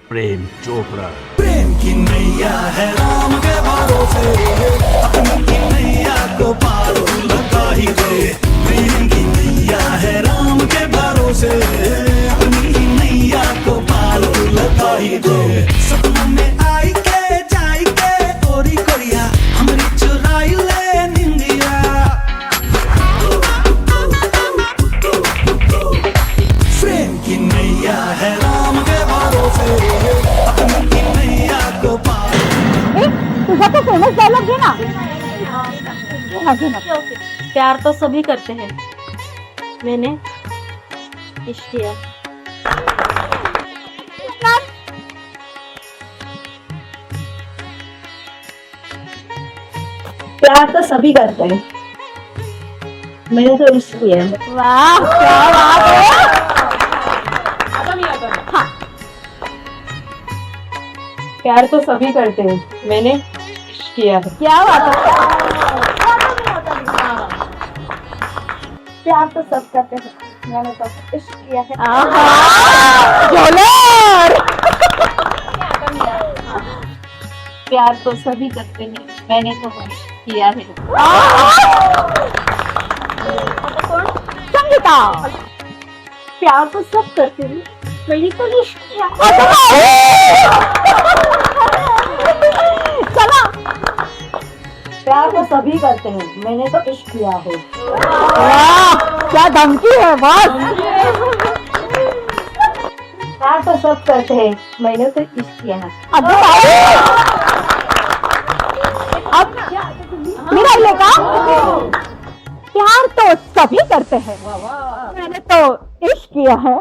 प्रेम चोपड़ा। प्रेम की नैया है राम के भरोसे, अपनी की नैया को पार लगा ही दे। प्रेम की नैया है राम के भरोसे, अपनी की नैया को पार लगा ही दे। सपनों में आई के जाई के ओरी कोरिया, हमरी चुराई ले निंदिया। प्रेम की नैया है राम के भरोसे, अपनी की नैया को पार। तुझा तो फेमस डायलॉग घे ना. प्यार तो सभी करते हैं, मैंने इश्क किया. प्यार तो सभी करते हैं, मैंने तो इश्क किया. वाह, क्या बात है. प्यार तो सभी करते हैं, मैंने इश्क किया है. क्या बात है. प्यार तो सब करते हैं, मैंने तो इश्क किया है. जोलर. प्यार तो सभी करते हैं, मैंने तो इश्क किया है. संगीता. प्यार तो सब करते हैं, मैंने तो इश्क किया है. चला. प्यार तो सभी करते हैं, मैंने तो इश्क किया है. वाह, क्या धमकी है बस. प्यार तो सब करते हैं, मैंने तो इश्क किया है. अब मेरा लेगा. प्यार तो सभी करते हैं, मैंने तो इश्क किया है.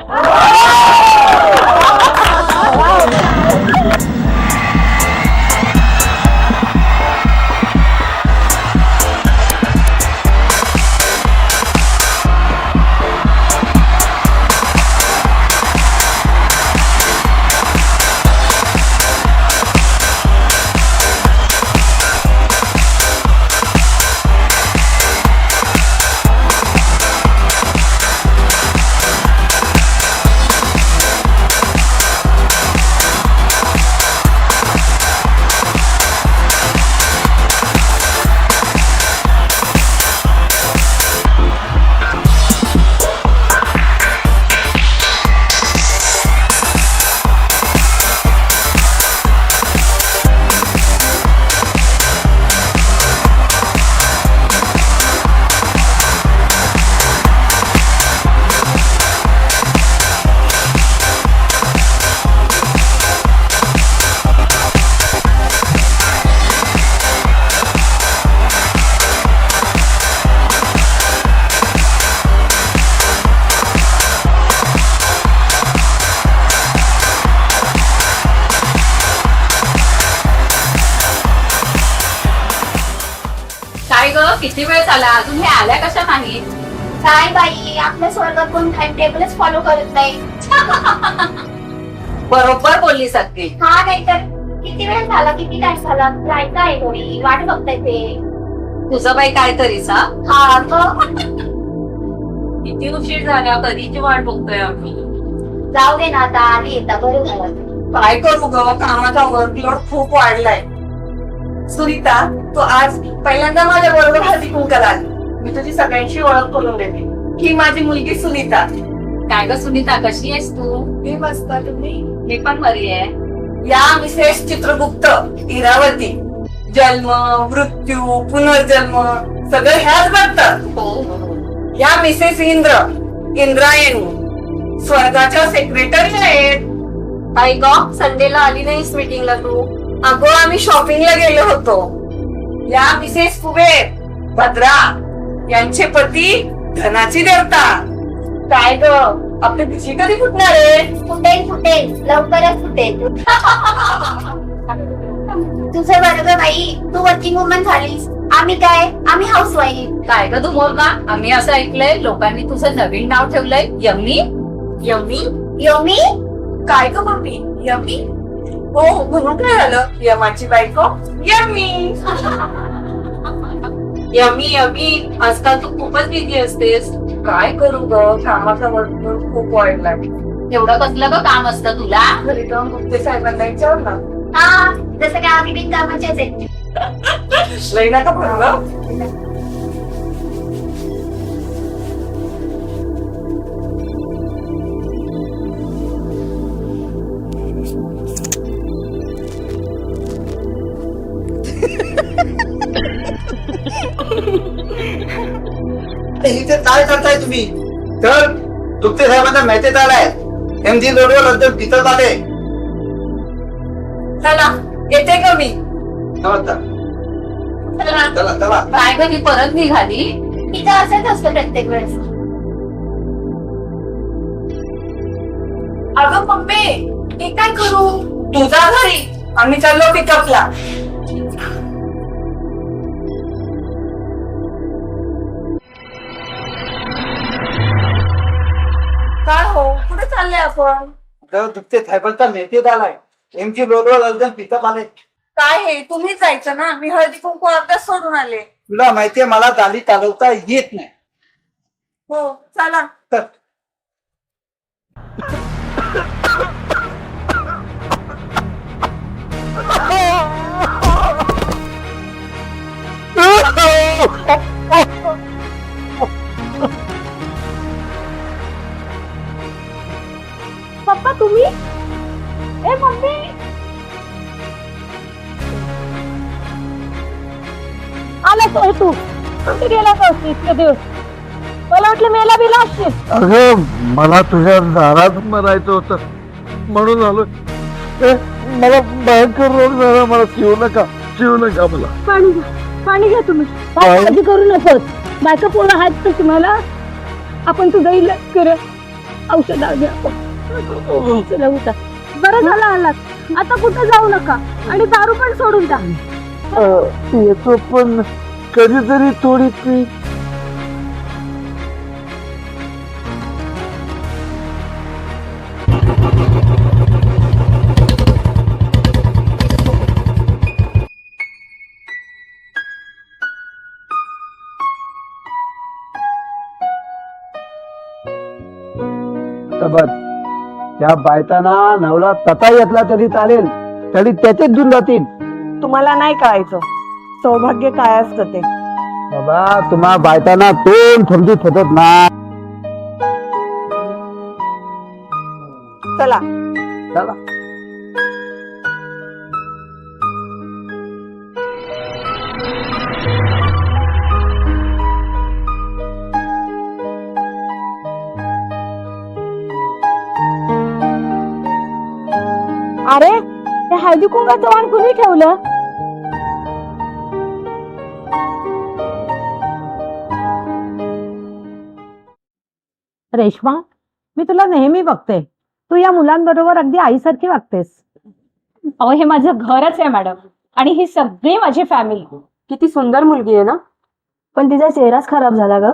काय ग किती वेळ झाला अजून हे आल्या कशा नाही. काय बाई, आपल्या स्वर्गात कोण टाइम टेबलच फॉलो करत नाही. बरोबर बोललीस अगदी. हा नाही तर किती वेळ झाला, किती टाइम झाला, जायचं आहे थोडी वाट बघताय ते. तुझं बाई काय तरीस हा. हा मग किती उशीर झाला, कधीची वाट बघतोय आम्ही. जाऊ दे ना, आता आली येता बरं झालं. काय करू ग, कामाचा वर्कलोड खूप वाढलाय. सुनीता, तू आज पहिल्यांदा माझ्या बरोबर हळदी कुंकवाला आली. मी तुझी सगळ्यांशी ओळख करून देते. ही माझी मुलगी सुनीता. काय ग सुनीता, कशी आहेस तू. मी मस्त, तुम्ही. मी पण बरी आहे. या मिसेस चित्रगुप्त इरावती. जन्म, मृत्यू, पुनर्जन्म सगळं ह्याच बघतात. या मिसेस इंद्रायणी स्वर्गाच्या सेक्रेटरी आहेत. काय ग संडेला आली नाहीस मीटिंगला तू. अगं आम्ही शॉपिंगला गेलो होतो. या मिसेस कुबेर भद्रा यांचे पती धनाची देवता. काय ग आपली पिशी कधी फुटणार आहे. फुटेल लवकरच फुटेल. तुझं बरोबर बाई, तू वर्किंग वुमन झालीस, आम्ही काय, आम्ही हाऊस वाईफ. काय ग तू मोर का, आम्ही असं ऐकलंय लोकांनी तुझं नवीन नाव ठेवलंय यम्मी. यमी योमी. काय ग मम्मी, यमी. हो म्हणून काय झालं, यमाची बायको यमी. यमी आजकाल तू खूपच बिझी असतेस. काय करू ग, कामाचा वर्कलोड खूप वाढलाय. एवढं कसलं ग काम असतं तुला. घरी जाऊन गुप्ते साहेबांना विचार ना. हा, जसं काय आम्ही बिन कामाचेच आहे. लई नका पडू. इथे काय करताय तुम्ही. तर दुप्ते साहेबांना मेसेज आलाय. एमजी रोडवर अद्याप तिथं जाते. चला येते ग मी. चला चला. काय ग ही परत निघाली. तिथं असंच असतं प्रत्येक वेळेस. अगं मम्मी, हे काय करू. तुझा घरी, आम्ही चाललो पिकअपला. काय हो, कुठे चालले आपण. दुप्ते साहेबांचा मेसेज आलाय. नेमकी लोलवा झाली पिकअप आले. काय हे तुम्हीच जायचं ना, मी हळदी कुंकू अर्ध्याच सोडून आले. तुला माहितीये मला दाली चालवता येत नाही. हो चला. तर पप्पा तुम्ही? ए मम्मी, आलाच होय तू? कुठे गेला होतास इतके दिवस? मला वाटलं मेला बिला असशील. अगं मला तुझ्या दारात मरायचं होतं म्हणून आलो. मला भयंकर रोग झाला. मला शिवू नका मला. पाणी घ्या, पाणी घ्या तुम्ही. काळजी करू नकोस. बायका पूर्ण आहेत तर तुम्हाला. आपण तुझा इलाज करू. औषध घ्या. चला उठा. बरं झालं आलात. आता कुठं जाऊ नका आणि दारू पण सोडून टाक. येतो पण कधीतरी थोडी पी. त्या बायताना नवला तथा येतला तरी चालेल, तरी त्याचेच घेऊन जातील. तुम्हाला नाही कळायचं सौभाग्य काय असतं ते. बाबा तुम्हा बायताना तोंड समजूत होतात ना. चला चला. अरे हे हळदी कुंकाचं वाण कुणी ठेवलं? रेश्मा, मी तुला नेहमी बघते. तू या मुलांबरोबर अगदी आईसारखी वागतेस. अहो हे माझं घरच आहे मॅडम, आणि ही सगळी माझी फॅमिली. किती सुंदर मुलगी आहे ना, पण तिचा चेहराच खराब झाला ग.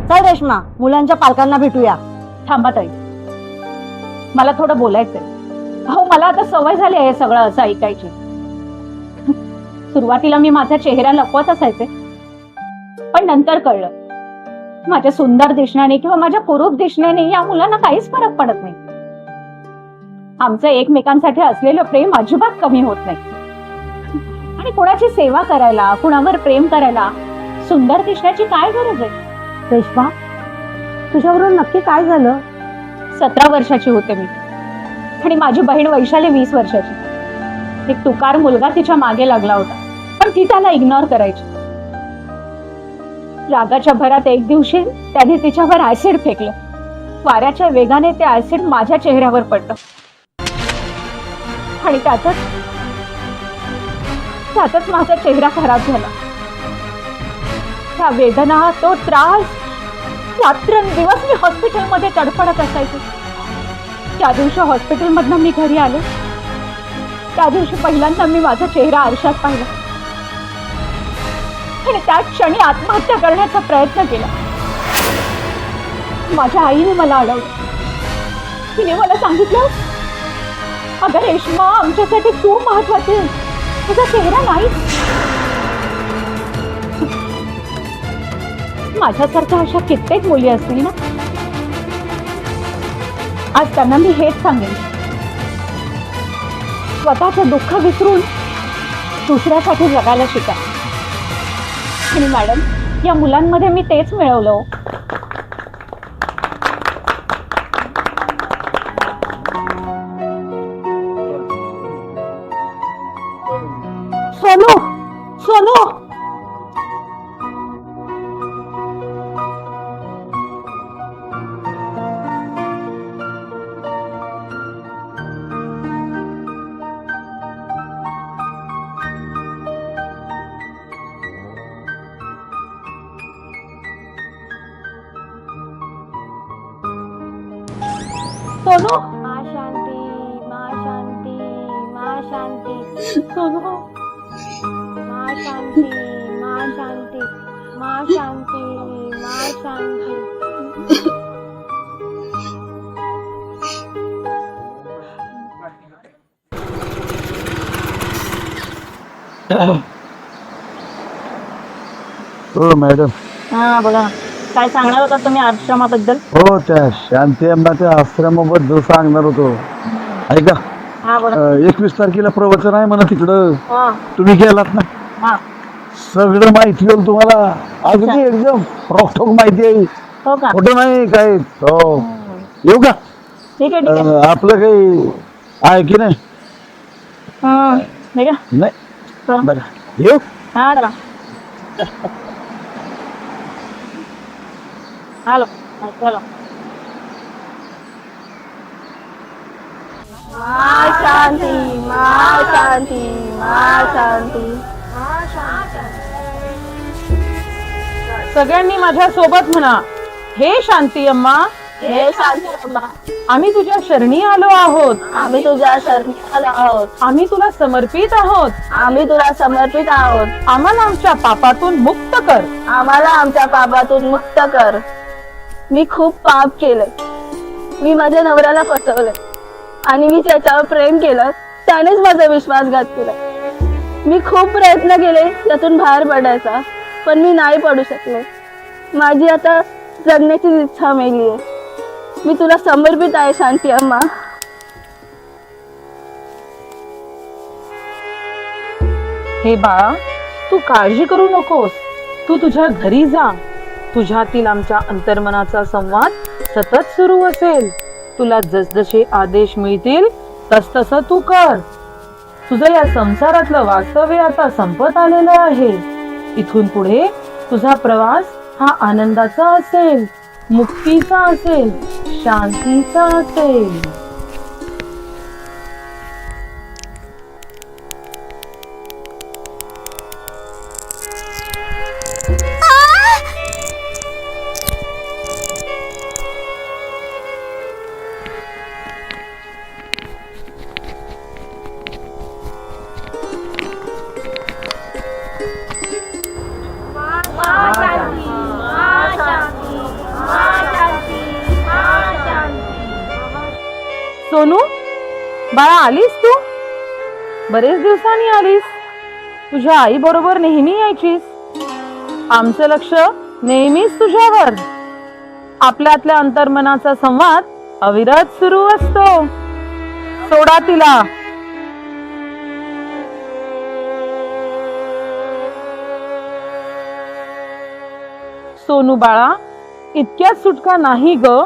चल रेश्मा, मुलांच्या पालकांना भेटूया. थांबा ताई, मला थोडं बोलायचंय. अहो मला आता सवय झाली आहे हे सगळं असं ऐकायची. सुरुवातीला मी माझा चेहरा लपवत असायचे, पण नंतर कळलं माझ्या सुंदर दिसण्याने किंवा माझ्या कुरूप दिसण्याने या मुलांना काहीच फरक पडत नाही. आमचं एकमेकांसाठी असलेलं प्रेम अजिबात कमी होत नाही. आणि कुणाची सेवा करायला, कुणावर प्रेम करायला सुंदर दिसण्याची काय गरज आहे? रेश्मा, तुझ्याबरोबर नक्की काय झालं? 17 वर्षाची होते मी, आणि माझी बहीण वैशाली 20 वर्षाची. एक तुकार मुलगा तिच्या मागे लागला होता, पण ती त्याला इग्नोर करायची. रागाच्या भरात एक दिवशी त्याने तिच्यावर ऍसिड फेकलं. वाऱ्याच्या वेगाने ते ऍसिड माझ्या चेहऱ्यावर पडलं, आणि त्यातच माझा चेहरा खराब झाला. त्या वेदना, तो त्रास, रात्रंदिवस मी हॉस्पिटलमध्ये तडफडत असायचे. ज्या दिवशी हॉस्पिटलमधनं मी घरी आले, त्या दिवशी पहिल्यांदा मी माझा चेहरा आरशात पाहिला, आणि त्या क्षणी आत्महत्या करण्याचा प्रयत्न केला. माझ्या आईने मला अडवलं. तिने मला सांगितलं, अगं रेश्मा, आमच्यासाठी तू महत्वाची, तुझा चेहरा नाही. माझ्यासारख्या अशा कित्येक मुली असतील ना. आज त्यांना मी हेच सांगेन, स्वतःचं दुःख विसरून दुसऱ्यासाठी जगायला शिका. आणि मॅडम, या मुलांमध्ये मी तेच मिळवलं. सोनू, सोनू, सोनू. माँ शांती, माँ शांती, माँ शांती. सोनू, माँ शांती, माँ शांती, माँ शांती, माँ शांती. हो मॅडम. हा बोला, काय सांगणार होता तुम्ही आश्रमाबद्दल? हो, त्या शांती अम्माच्या आश्रमाबद्दल सांगणार होतो. ऐका, हा बोला. 21 तारखेला प्रवचन आहे म्हणा तिकडं. हा तुम्ही गेलात ना? हा. सगळं माहिती होईल तुम्हाला. अगदी एकदम रोखोक माहिती आहे. हो का? खोटं नाही काय. हो, येऊ का? ठीक आहे ठीक आहे. आपलं काही आहे की नाही? हा ठीक आहे. नाही चला. बघा, येऊ. हा चला. हॅलो चलो. शांती मा शांती मा शांती. सगळ्यांनी माझ्या सोबत म्हणा, हे शांती अम्मा, हे शांती अम्मा, आम्ही तुझ्या शरणी आलो आहोत. आम्ही तुझ्या शरणी आलो आहोत. आम्ही तुला समर्पित आहोत. आम्ही तुला समर्पित आहोत. आम्हाला आमच्या पापातून मुक्त कर. आम्हाला आमच्या पापातून मुक्त कर. मी खूप पाप केलं. मी माझ्या नवऱ्याला फसवलं आणि मी त्याच्यावर प्रेम केलं. त्यानेच माझा विश्वासघात केला. मी खूप प्रयत्न केले त्यातून बाहेर पडायचा, पण मी नाही पडू शकले. माझी आता जगण्याची इच्छा मेली आहे. मी तुला समर्पित आहे शांती अम्मा. हे बाळा, तू काळजी करू नकोस. तू तुझ्या घरी जा. तुझ्यातील आमच्या अंतर्मनाचा संवाद सतत सुरू असेल. तुला जसजसे आदेश मिळतील तसतसं तू कर. तुझं या संसारातलं वास्तव्य आता संपत आलेलं आहे. इथून पुढे तुझा प्रवास हा आनंदाचा असेल, मुक्तीचा असेल, शांतीचा असेल. सोनू बाळा, आलीस तू? बरेच दिवसांनी आलीस. तुझ्या आई बरोबर नेहमी यायचीस. आमचं लक्ष नेहमीच तुझ्यावर. आपल्यातल्या अंतर्मनाचा संवाद अविरत सुरू असतो. सोडा तिला. सोनू बाळा, इतक्यात सुटका नाही ग.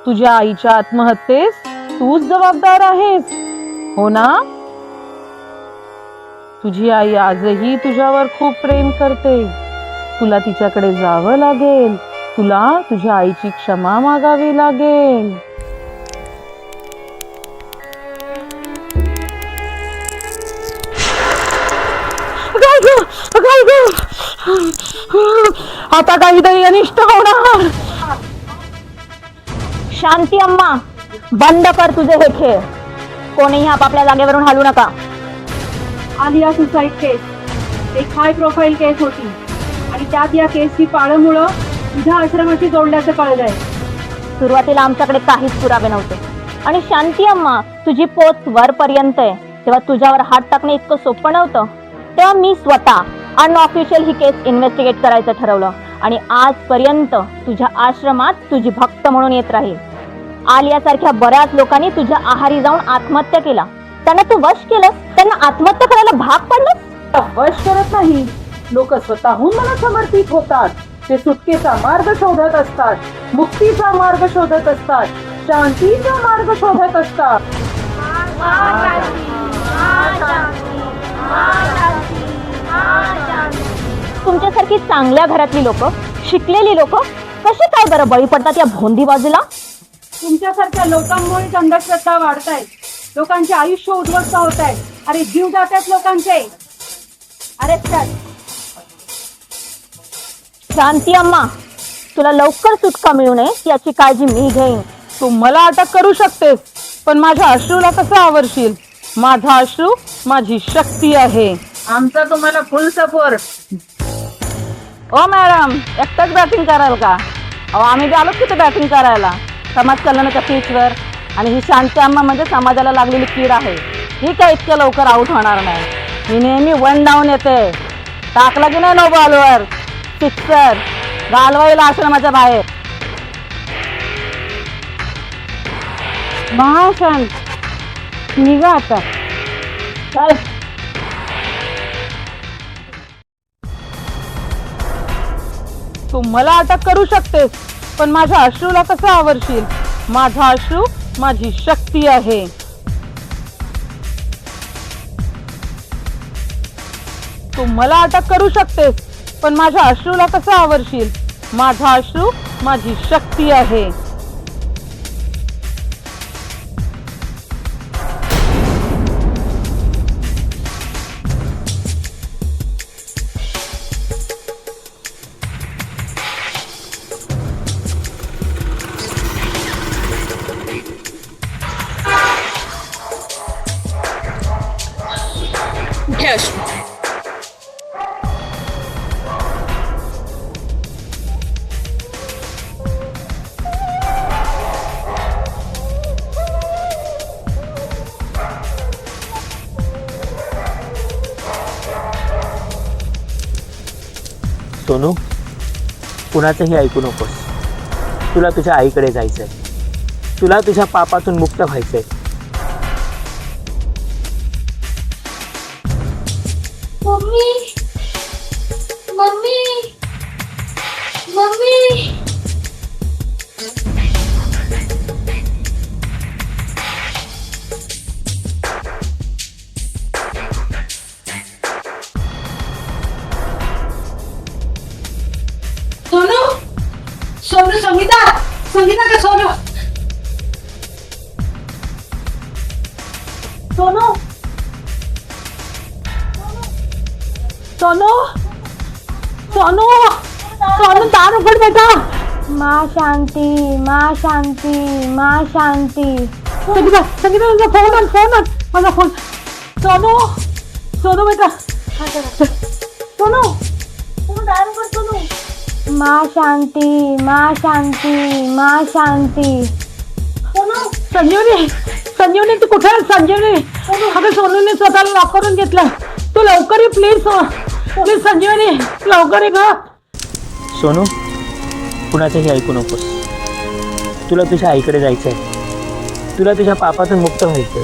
तुझ्या आईच्या आत्महत्येस तूच जबाबदार आहेस, हो ना? तुझी आई आजही तुझ्यावर खूप प्रेम करते. तुला तिच्याकडे जावं लागेल. तुला तुझ्या आईची क्षमा मागावी लागेल. आता काहीतरी अनिष्ट होणार. शांती अम्मा, बंद कर तुझे हे खेळ. कोणीही आपापल्या जागेवरून हलू नका. आलिया सुसाईड केस एक हाय प्रोफाईल केस होती आणि त्यात या केसची पाळंमुळं तुझ्या आश्रमाशी जोडल्याचं कळलंय. सुरुवातीला आमच्याकडे काहीच पुरावे नव्हते आणि शांती अम्मा, तुझी पोच वरपर्यंत आहे तेव्हा तुझ्यावर हात टाकणे इतकं सोपं नव्हतं. तेव्हा मी स्वतः अनऑफिशियल ही केस इन्व्हेस्टिगेट करायचं ठरवलं आणि आजपर्यंत तुझ्या आश्रमात तुझी भक्त म्हणून येत राहील. आलियासारख्या बऱ्याच लोकांनी तुझ्या आहारी जाऊन आत्महत्या केला. त्यांना तू वश केलंस, त्यांना आत्महत्या करायला भाग पडलंस. वश करत नाही, लोक स्वतःहून मला समर्पित होतात. ते सुटकेचा मार्ग शोधत असतात, मुक्तीचा मार्ग शोधत असतात, शांतीचा मार्ग शोधत असतात. तुमच्यासारखी चांगल्या घरातली लोक, शिकलेली लोक कसे काय बरं बळी पडतात या भोंदी बाजूला? तुमच्यासारख्या लोकांमुळे अंधश्रद्धा वाढतायत. लोकांचे आयुष्य उद्ध्वस्त होत आहे. अरे जीव जातात लोकांचे. अरे शांती अम्मा, तुला लवकर सुटका मिळू नये याची काळजी मी घेईन. तू मला अटक करू शकतेस, पण माझ्या अश्रूला कसं आवरशील? माझा अश्रू माझी शक्ती आहे. आमचा तुम्हाला फुल सपोर्ट. ओ मॅडम, एकटाच बॅटिंग कराल का? अहो, आम्ही बी आलो तिथे बॅटिंग करायला. समाज कल्याणाच्या पिचवर. आणि ही शांती अम्मा म्हणजे समाजाला लागलेली कीड आहे. ही काय इतक्या लवकर आऊट होणार नाही. मी नेहमी 1 डाऊन येते. टाकला की नाही नो बॉलवर सिक्सर घालवायला आश्रमाच्या बाहेर. महाशांत निघा आता. चल. तू मला अटक करू शकतेस पण माझ्या अश्रूला कसं आवरशील? माझा अश्रू माझी शक्ती आहे. तू मला अटक करू शकतेस पण माझ्या अश्रूला कसं आवरशील? माझा अश्रू माझी शक्ती आहे. सोनू, कुणाचंही ऐकू नकोस. तुला तुझ्या आईकडे जायचंय. तुला तुझ्या पापातून मुक्त व्हायचंय. Mummy mummy mummy Sonu Sonu Sangeeta Sangeeta का सोनू सोनू सोनू सोनू सोनू दार उघड बेटा. माँ शांती माँ शांती माँ शांती. संगीता संगीता तुझा फोन आण फोन आण माझा फोन. सोनू सोनू बेटा सोनू सोनू दार उघड सोनू. माँ शांती माँ शांती माँ शांती. संजीवनी संजीवनी तू कुठे आहेस? संजीवनी अगं सोनूने स्वतःला लॉक करून घेतलं. तू लवकर ये प्लीज प्लीज संजीवनी लवकर ये ग. सोनू, कुणाचंही ऐकू नकोस. तुला तुझ्या आईकडे जायचंय. तुला तुझ्या पापातून मुक्त व्हायचंय.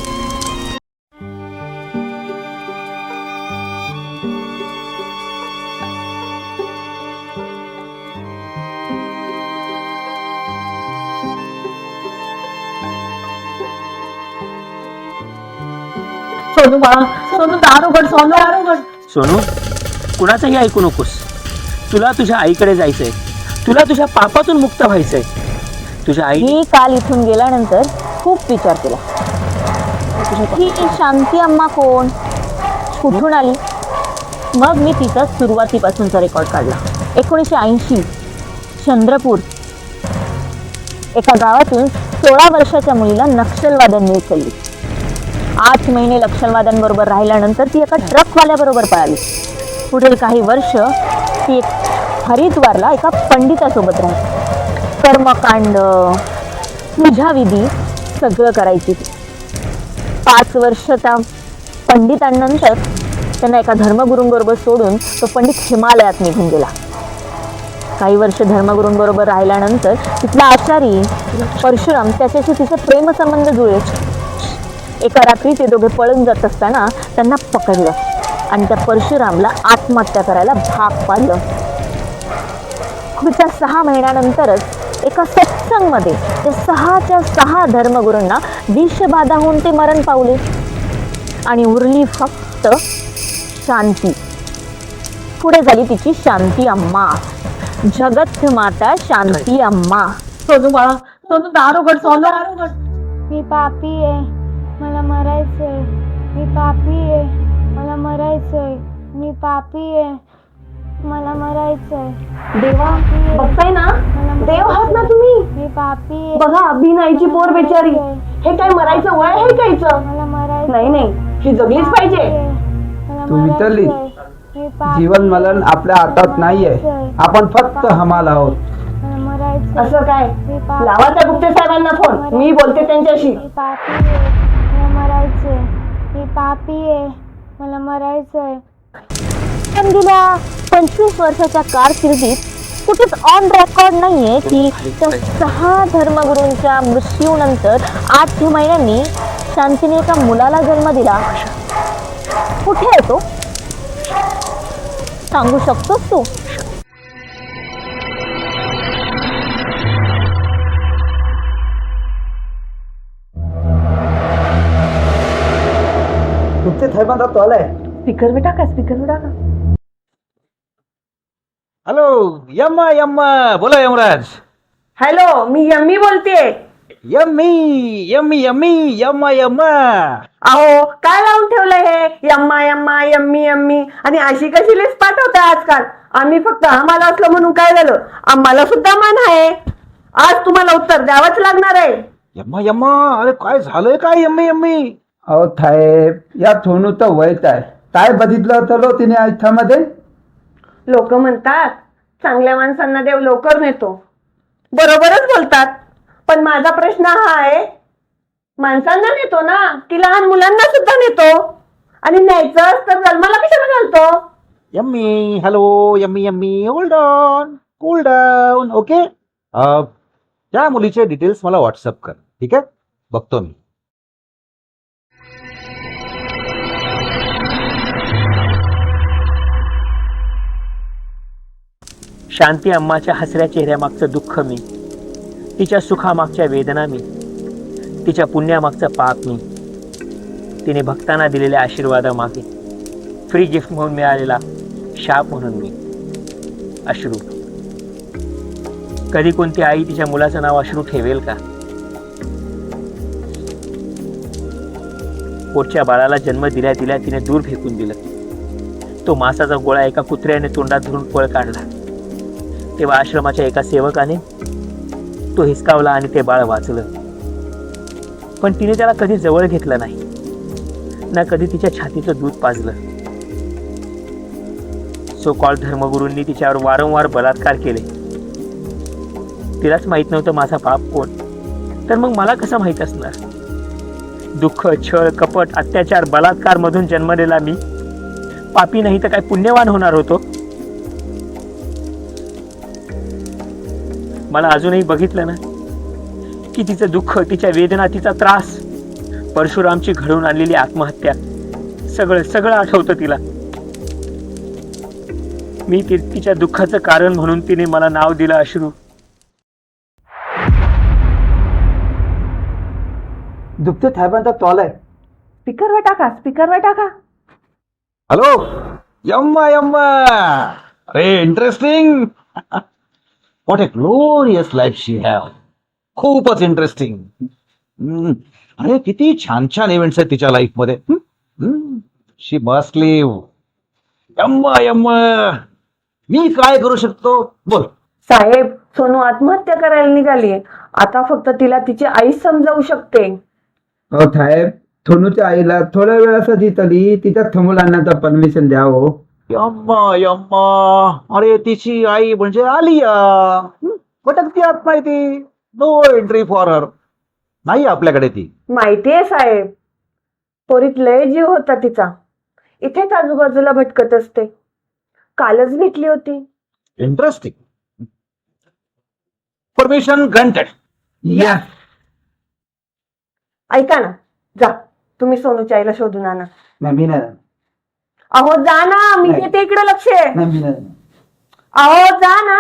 सोनू बाळा सोनू दार उघड सोनू दार उघड. सोनू, कुणाचंही ऐकू नकोस. तुला तुझ्या आईकडे जायचंय. तुला तुझ्या पापातून मुक्त व्हायचंय. तुझ्या आई मी काल इथून गेल्यानंतर खूप विचार केला ही शांती अम्मा कोण, कुठून आली. मग मी तिचा सुरुवातीपासूनचा रेकॉर्ड काढला. 1980 चंद्रपूर एका गावातून 16 वर्षाच्या मुलीला नक्षलवाद्यांनी उचलली. 8 महिने नक्षलवाद्यांबरोबर राहिल्यानंतर ती एका ट्रकवाल्याबरोबर पळाली. पुढील काही वर्ष ती हरिद्वारला एका पंडितासोबत राहिली. कर्मकांड पूजाविधी सगळं करायची ती. 5 वर्ष त्या पंडितांनंतर त्यांना एका धर्मगुरूंबरोबर सोडून तो पंडित हिमालयात निघून गेला. काही वर्ष धर्मगुरूंबरोबर राहिल्यानंतर तिथला आचारी परशुराम त्याच्याशी तिचे प्रेमसंबंध जुळले. एका रात्री ते दोघे पळून जात असताना त्यांना पकडलं आणि त्या परशुरामला आत्महत्या करायला भाग पाडलं. पुढच्या 6 महिन्यानंतरच एका सत्संगमध्ये त्या 6च्या 6 धर्मगुरूंना विषबाधा होऊन ते मरण पावले आणि उरली फक्त शांती. पुढे झाली तिची शांती अम्मा, जगत माता शांती अम्मा. सोनू बाळा सोनू दार उघड सोनू दार उघड. मी पापी आहे, मला मरायचंय. मी पापी आहे, मला मरायचंय. मी पापी आहे, मला मरायचंय. देवा बघताय ना, देव आहात ना तुम्ही. मी पापी आहे. बघा बिनाईची पोर बेचारी. हे काय मरायचं वय आहे का हिचं? मला मरायचं. नाही नाही, ही जगलीच पाहिजे. तू विसरली, जीवन मरण आपल्या हातात नाहीये. आपण फक्त हमाल आहोत. असं काय? लावा त्या गुप्ते साहेबांना फोन, मी बोलते त्यांच्याशी. मी पापी आहे, मला मरायचंय. मी पापी आहे, मला मरायचंय. पण गेल्या 25 वर्षाच्या कारकिर्दीत कुठेच ऑन रेकॉर्ड नाहीये की त्या 6 धर्मगुरूंच्या मृत्यूनंतर 8 महिन्यांनी शांतीने एका मुलाला जन्म दिला. कुठे आहे तो? सांगू शकतोस तू? तुमचे थैमान तो आलाय. स्पीकर में टाका, स्पीकर में टाका. हॅलो यम्मा यम्मा, बोला यमराज. हॅलो, मी यम्मी बोलते. यम्मी यम्मी यम्मी यम्मा यम्मा. अहो, काय लावून ठेवलंय हे यम्मा यम्मा यम्मी यम्मी? आणि अशी कशी लिस्ट पाठवताय आजकाल? आम्ही फक्त आम्हाला असलं म्हणून काय झालं? आम्हाला सुद्धा मान आहे. आज तुम्हाला उत्तर द्यावंच लागणार आहे. यम्मा यम्मा, अरे काय झालंय काय यम्मी यम्मी? अहो साहेब, या सोनू तर वयच आहे. काय बघितलं होतं तिने आयुष्यामध्ये? लोक म्हणतात चांगल्या माणसांना देव लवकर नेतो. बरोबरच बोलतात. पण माझा प्रश्न हा आहे, माणसांना नेतो ना की लहान मुलांना सुद्धा नेतो? आणि न्यायचं तर जन्माला कशाला घालतो? Yummy, hello yummy yummy, hold on, cool down. Okay, त्या मुलीचे डिटेल्स मला व्हॉट्सअप कर. ठीक आहे, बघतो मी. शांती अम्माच्या हसऱ्या चेहऱ्यामागचं दुःख मी, तिच्या सुखामागच्या वेदना मी, तिच्या पुण्यामागचं पाप मी, तिने भक्तांना दिलेल्या आशीर्वादामागे फ्री गिफ्ट म्हणून मिळालेला शाप म्हणून मी. अश्रू. कधी कोणती आई तिच्या मुलाचं नाव अश्रू ठेवेल का? पोटच्या बाळाला जन्म दिल्या दिल्या तिने दूर फेकून दिलं. तो मासाचा गोळा एका कुत्र्याने तोंडात धरून पळ काढला. तेव्हा आश्रमाच्या एका सेवकाने तो हिसकावला आणि ते बाळ वाचलं. पण तिने त्याला कधी जवळ घेतलं नाही, ना कधी तिच्या छातीचं दूध पाजलं. सो कॉल धर्मगुरूंनी तिच्यावर वारंवार बलात्कार केले. तिलाच माहित नव्हतं माझा बाप कोण, तर मग मला कसं माहित असणार? दुःख, छळ, कपट, अत्याचार, बलात्कार मधून जन्मलेला मी पापी नाही तर काय पुण्यवान होणार होतो? मला अजूनही बघितलं ना की तिचं दुःख, तिच्या वेदना, तिचा त्रास, परशुरामची घडवून आणलेली आत्महत्या, सगळं सगळं आठवतं तिला. मी तिच्या दुःखाचं कारण म्हणून तिने मला नाव दिलं अश्रू. दुखते थायबांचा तोल आहे. स्पीकरवर टाका, स्पीकरवर टाका. हॅलो यम्मा यम्मा, अरे interesting. What a glorious life she have. खूपच इंटरेस्टिंग. अरे किती छान छान इव्हेंट्स आहेत तिच्या लाईफ मध्ये. शी मस्ट लिव्ह. यम्मा यम्मा, मी काय करू शकतो बोल. साहेब, सोनू आत्महत्या करायला निघालीये. आता फक्त तिला तिची आई समजावू शकते. हो साहेब, सोनूच्या आईला थोड्या वेळासाठी तरी तिच्या मुलांना परमिशन द्यावं. यम्मा यम्मा, अरे तिची आई म्हणजे आलिया. भटकती आत्मा आहे ती. No entry for her. नाही आपल्याकडे ती. माहितीये साहेब, पोरीत लय जीव होता तिचा. इथेच आजूबाजूला भटकत असते. कालच भेटली होती. इंटरेस्टिंग. Permission granted. या ऐका ना, जा तुम्ही सोनूच्या आईला शोधून आणा. मी नाही. अहो जा ना, मी नाही. देते इकडे लक्ष. मी नाही. अहो जा ना.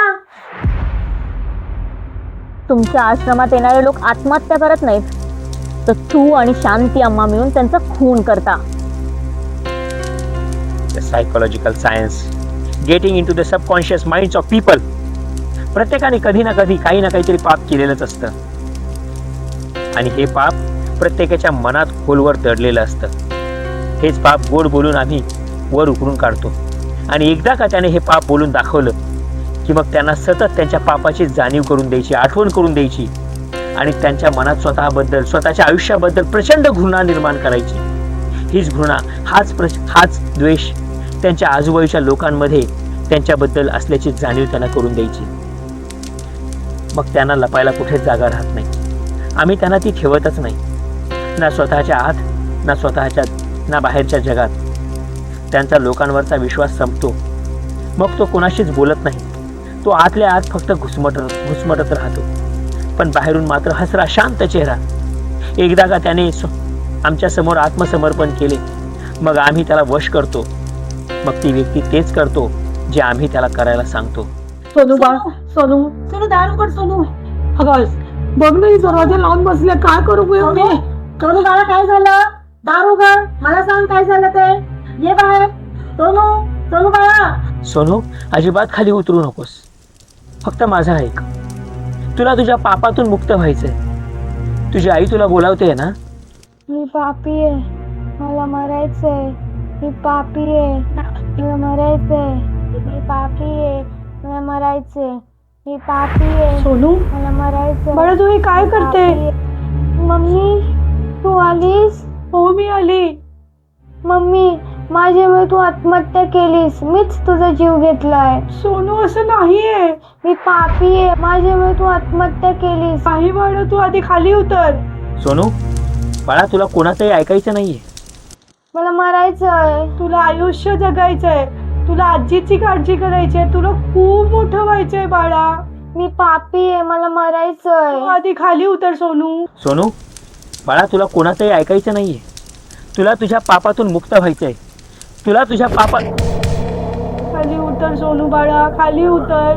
तुमच्या आश्रमात येणारे लोक आत्महत्या करत नाहीत, तर तू आणि शांती अम्मा मिळून त्यांचा खून करता. Psychological science getting into the subconscious minds of people. प्रत्येकाने कधी ना कधी काही ना काहीतरी पाप केलेलंच असतं, आणि हे पाप प्रत्येकाच्या मनात खोलवर दडलेलं असतं. हेच पाप गोड बोलून आम्ही वर उकरून काढतो, आणि एकदा का त्याने हे पाप बोलून दाखवलं की मग त्यांना सतत त्यांच्या पापाची जाणीव करून द्यायची, आठवण करून द्यायची, आणि त्यांच्या मनात स्वतःबद्दल, स्वतःच्या आयुष्याबद्दल प्रचंड घृणा निर्माण करायची. हीच घृणा, हाच द्वेष त्यांच्या आजूबाजूच्या लोकांमध्ये त्यांच्याबद्दल असल्याची जाणीव त्यांना करून द्यायची. मग त्यांना लपायला कुठेच जागा राहत नाही. आम्ही त्यांना ती ठेवतच नाही, ना स्वतःच्या आत, ना बाहेरच्या जगात. त्यांचा लोकांवरचा विश्वास संपतो. मग तो कोणाशीच बोलत नाही. तो आतल्या आत फक्त घुसमटत राहतो, पण बाहेरून मात्र हसरा शांत चेहरा. एकदा का त्याने आमच्या समोर आत्मसमर्पण केले, मग आम्ही त्याला वश करतो. मग ती व्यक्ती तेच करतो जे आम्ही त्याला करायला सांगतो. सोनू बाळ, सोनू सोनू दार उघड. सोनू अगं बघ ना, ही दरवाजा लावून बसले. काय करू मी? सोनू बाळा काय झालं? दार उघड, मला सांग काय झालं ते. ये बाहेर. सोनू बाळा. सोनू, अजिबात खाली उतरू नकोस. फक्त माझं ऐक. तुला तुझ्या पापातून मुक्त व्हायचंय. तुझी आई तुला बोलावते ना. मी पापी आहे, मला मरायचंय. मी पापी आहे, मला मरायचंय. मी पापी आहे, मला मरायचंय. मी पापी आहे, सोनू मला मरायचंय. बाळा, तू हे काय करते? मम्मी तू आलीस? हो मी आली. मम्मी माझ्यामुळे तू आत्महत्या केलीस. मीच तुझा जीव घेतलाय. सोनू असं नाहीये. मी पापी आहे, माझ्यामुळे तू आत्महत्या केलीस. काही बाळा, तू आधी खाली उतर. सोनू बाळा, तुला कोणाचंही ऐकायचं नाहीये. मला मरायचंय. तुला आयुष्य जगायचंय. तुला आजीची काळजी करायची आहे. तुला खूप मोठं व्हायचंय बाळा. मी पापी आहे, मला मरायचंय. तू आधी खाली उतर सोनू. सोनू बाळा, तुला कोणाचंही ऐकायचं नाहीये. तुला तुझ्या पापातून मुक्त व्हायचंय. तुला तुझ्या खाली उतर सोनू बाळा, खाली उतर.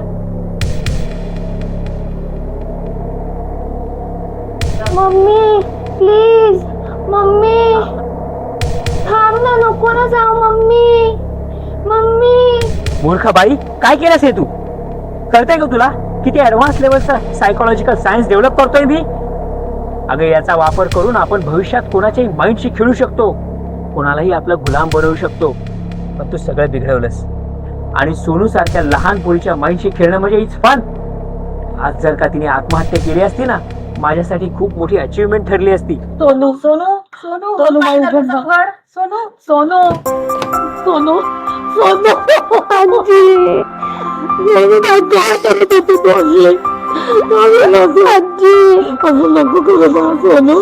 Mummy please. मम्मी थांब ना, नको ना जाऊ. मम्मी मूर्ख बाई, काय केलंस हे तू? कळतंय का तुला किती ऍडव्हान्स लेवलचं सायकोलॉजिकल सायन्स डेव्हलप करतोय मी? अगं, याचा वापर करून आपण भविष्यात कोणाच्याही माइंडशी खेळू शकतो, कोणालाही आपला गुलाम बनवू शकतो. पण तू सगळं बिघडवलंस. आणि सोनू सारख्या लहान पोरीच्या माइंडशी खेळणं म्हणजे इट्स फन. आज जर का तिने आत्महत्या केली असती ना, माझ्यासाठी खूप मोठी अचीवमेंट ठरली असती. सोनू सोनू सोनू सोनू बाई, उघड ना. सोनू सोनू सोनू सोनू आजी. काय करत होती तू आजी? असं नको करू बा सोनू.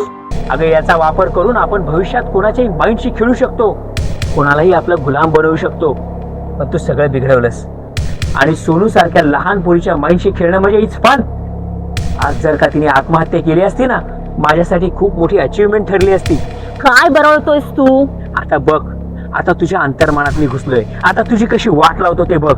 अगं, याचा वापर करून आपण भविष्यात कोणाच्याही माइंडशी खेळू शकतो, कोणालाही आपला गुलाम बनवू शकतो. पण तू सगळं बिघडवलंस. आणि सोनू सारख्या लहान पोरीच्या माइंडशी खेळणं म्हणजे इट्स फन. आज जर का तिने आत्महत्या केली असती ना, माझ्यासाठी खूप मोठी अचीवमेंट ठरली असती. काय बरवतोयस तू? आता बघ, आता तुझ्या अंतर्मनात मी घुसलोय. आता तुझी कशी वाट लावतो ते बघ.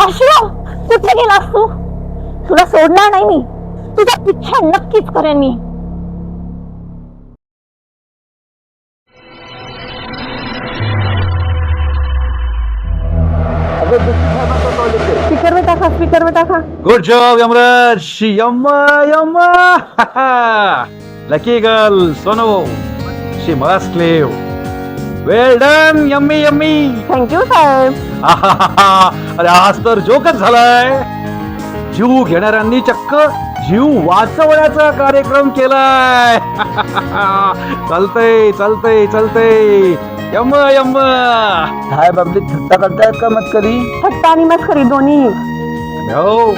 अश्रू कुठे गेलास तू? तुला सोडणार नाही मी. तुझा पिच्छा नक्कीच करेन मी. स्पीकर में टाका. Good job Yamraj. Yamma lucky girl Sonu. She must live. Well done. Yummy Yummy. Thank you साहेब. अरे आज तर जोकच झालाय. जीव घेणाऱ्यांनी चक्क जीव वाचवण्याचा कार्यक्रम केलाय. चालतंय. यम्म. काय बाबली, थट्टा करतायत का मत कधी? थट्टा आणि मस्करी दोन्ही. हो.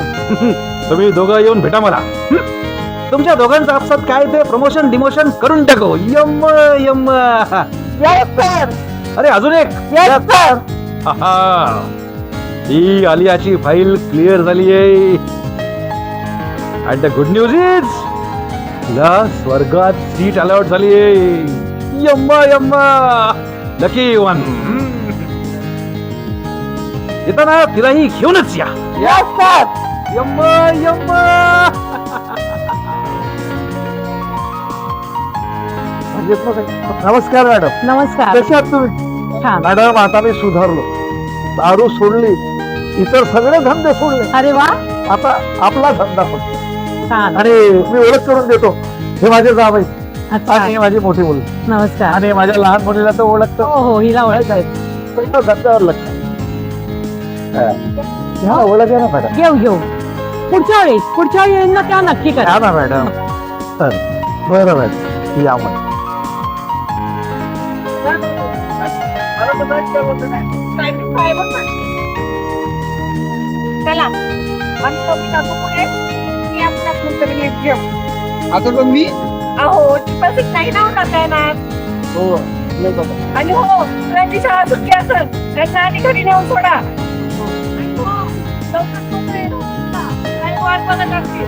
तुम्ही दोघं येऊन भेटा मला. तुमच्या दोघांचं आपसात काय ते प्रमोशन डिमोशन करून टाकू. यम्म. Yes sir. अरे अजून एक. Yes sir. ही आलियाची फाईल क्लिअर झाली आहे. And the good news is तिला स्वर्गात सीट अलॉट झाली आहे. Yamma lucky one. येताना तिलाही घेऊनच या. Yes sir. यम्मा. नमस्कार मॅडम. नमस्कार. कशा आहात तुम्ही? छान. मॅडम, आता मी सुधारलो. दारू सोडली, इतर सगळे धंदे सोडले. अरे वा. आता आपला धंदा होतो. छान. आणि मी ओळख करून देतो. हे माझे जावई अच्छा. आणि माझी मोठी मुलगी. नमस्कार. आणि माझ्या लहान मुलीला तर ओळखतो. हो, हिला ओळख आहे. धंद्यावर लक्ष. ह्या ओळख आहे ना मॅडम? घेऊ. पुढच्या वेळी ना त्या नक्की करा. हा ना मॅडम. बरं मॅडम, या मग. चला आणि तो मी टाकू पुढे. मी आपला तरी नीट ठेव. आता बघ मी अहो टिपल नाही ना करता येणार. हो नाही बाबा. आणि हो मुलांची शाळा सुट्टी असेल त्यांना आणि घरी नेऊन सोडा. आणि हो, लवकर झोप येईल. आणि वाट बघत असतील.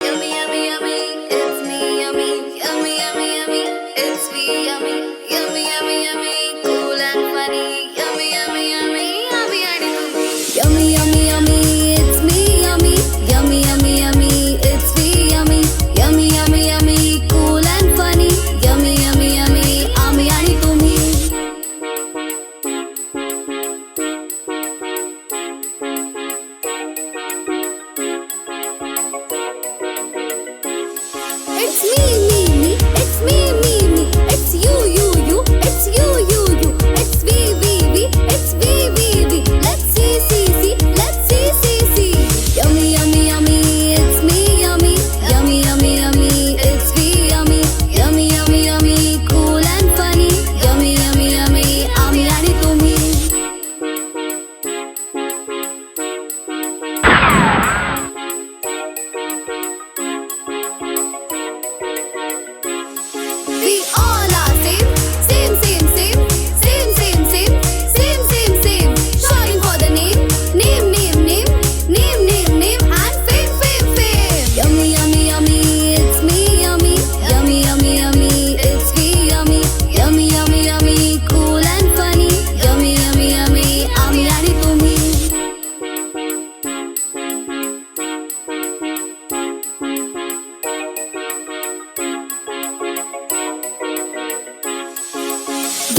Yummy, yummy, yummy, it's me, yummy, yummy, yummy, yummy, it's me, yummy, yummy, yummy, yummy, cool and funny, yummy, yummy, yummy, yummy, yummy, yummy, yummy, it's me, yummy, yummy, yummy, yummy, it's me, yummy, yummy, yummy, yummy, cool and funny, yummy, yummy, yummy, आम्ही आणि तुम्ही. It's me, it's me, it's you, it's you, it's we, it's we. Let's see, let's see. Yummy, yummy, yummy, it's me, yummy, yummy, yummy, yummy, it's we, yummy, yummy, yummy, yummy, cool and funny, yummy, yummy, yummy, आम्ही आणि तुम्ही. We all are same, shouting for the name, and fame. Yummy, yummy, yummy, it's me, yummy, yummy, yummy, yummy, it's we, yummy, yummy, yummy, yummy, cool and funny, yummy, yummy, yummy, आम्ही आणि तुम्ही.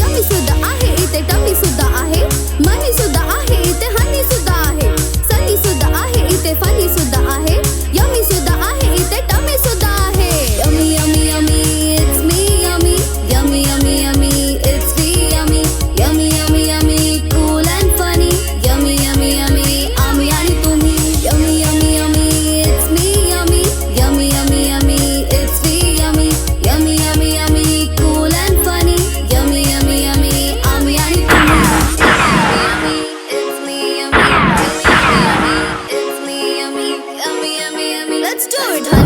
Yummy सुद्धा आहे इथे tummy सुद्धा आहे मनी सुद्धा आहे इथे हनी सुद्धा आहे सनी सुद्धा आहे इथे फनी सुद्धा आहे यम्मी सुद्धा आहे इथे टम्मी सुद्धा आहे yummy yummy yummy it's me yummy yummy yummy yummy it's we yummy yummy yummy yummy cool and funny yummy yummy yummy आम्ही आणि तुम्ही yummy yummy yummy it's me yummy yummy yummy yummy it's we yummy yummy yummy yummy cool and funny yummy, yummy, yummy, आम्ही आणि तुम्ही. Yummy, it's me, yummy, yummy, yummy, it's me, yummy, yummy, yummy, yummy. Let's do it.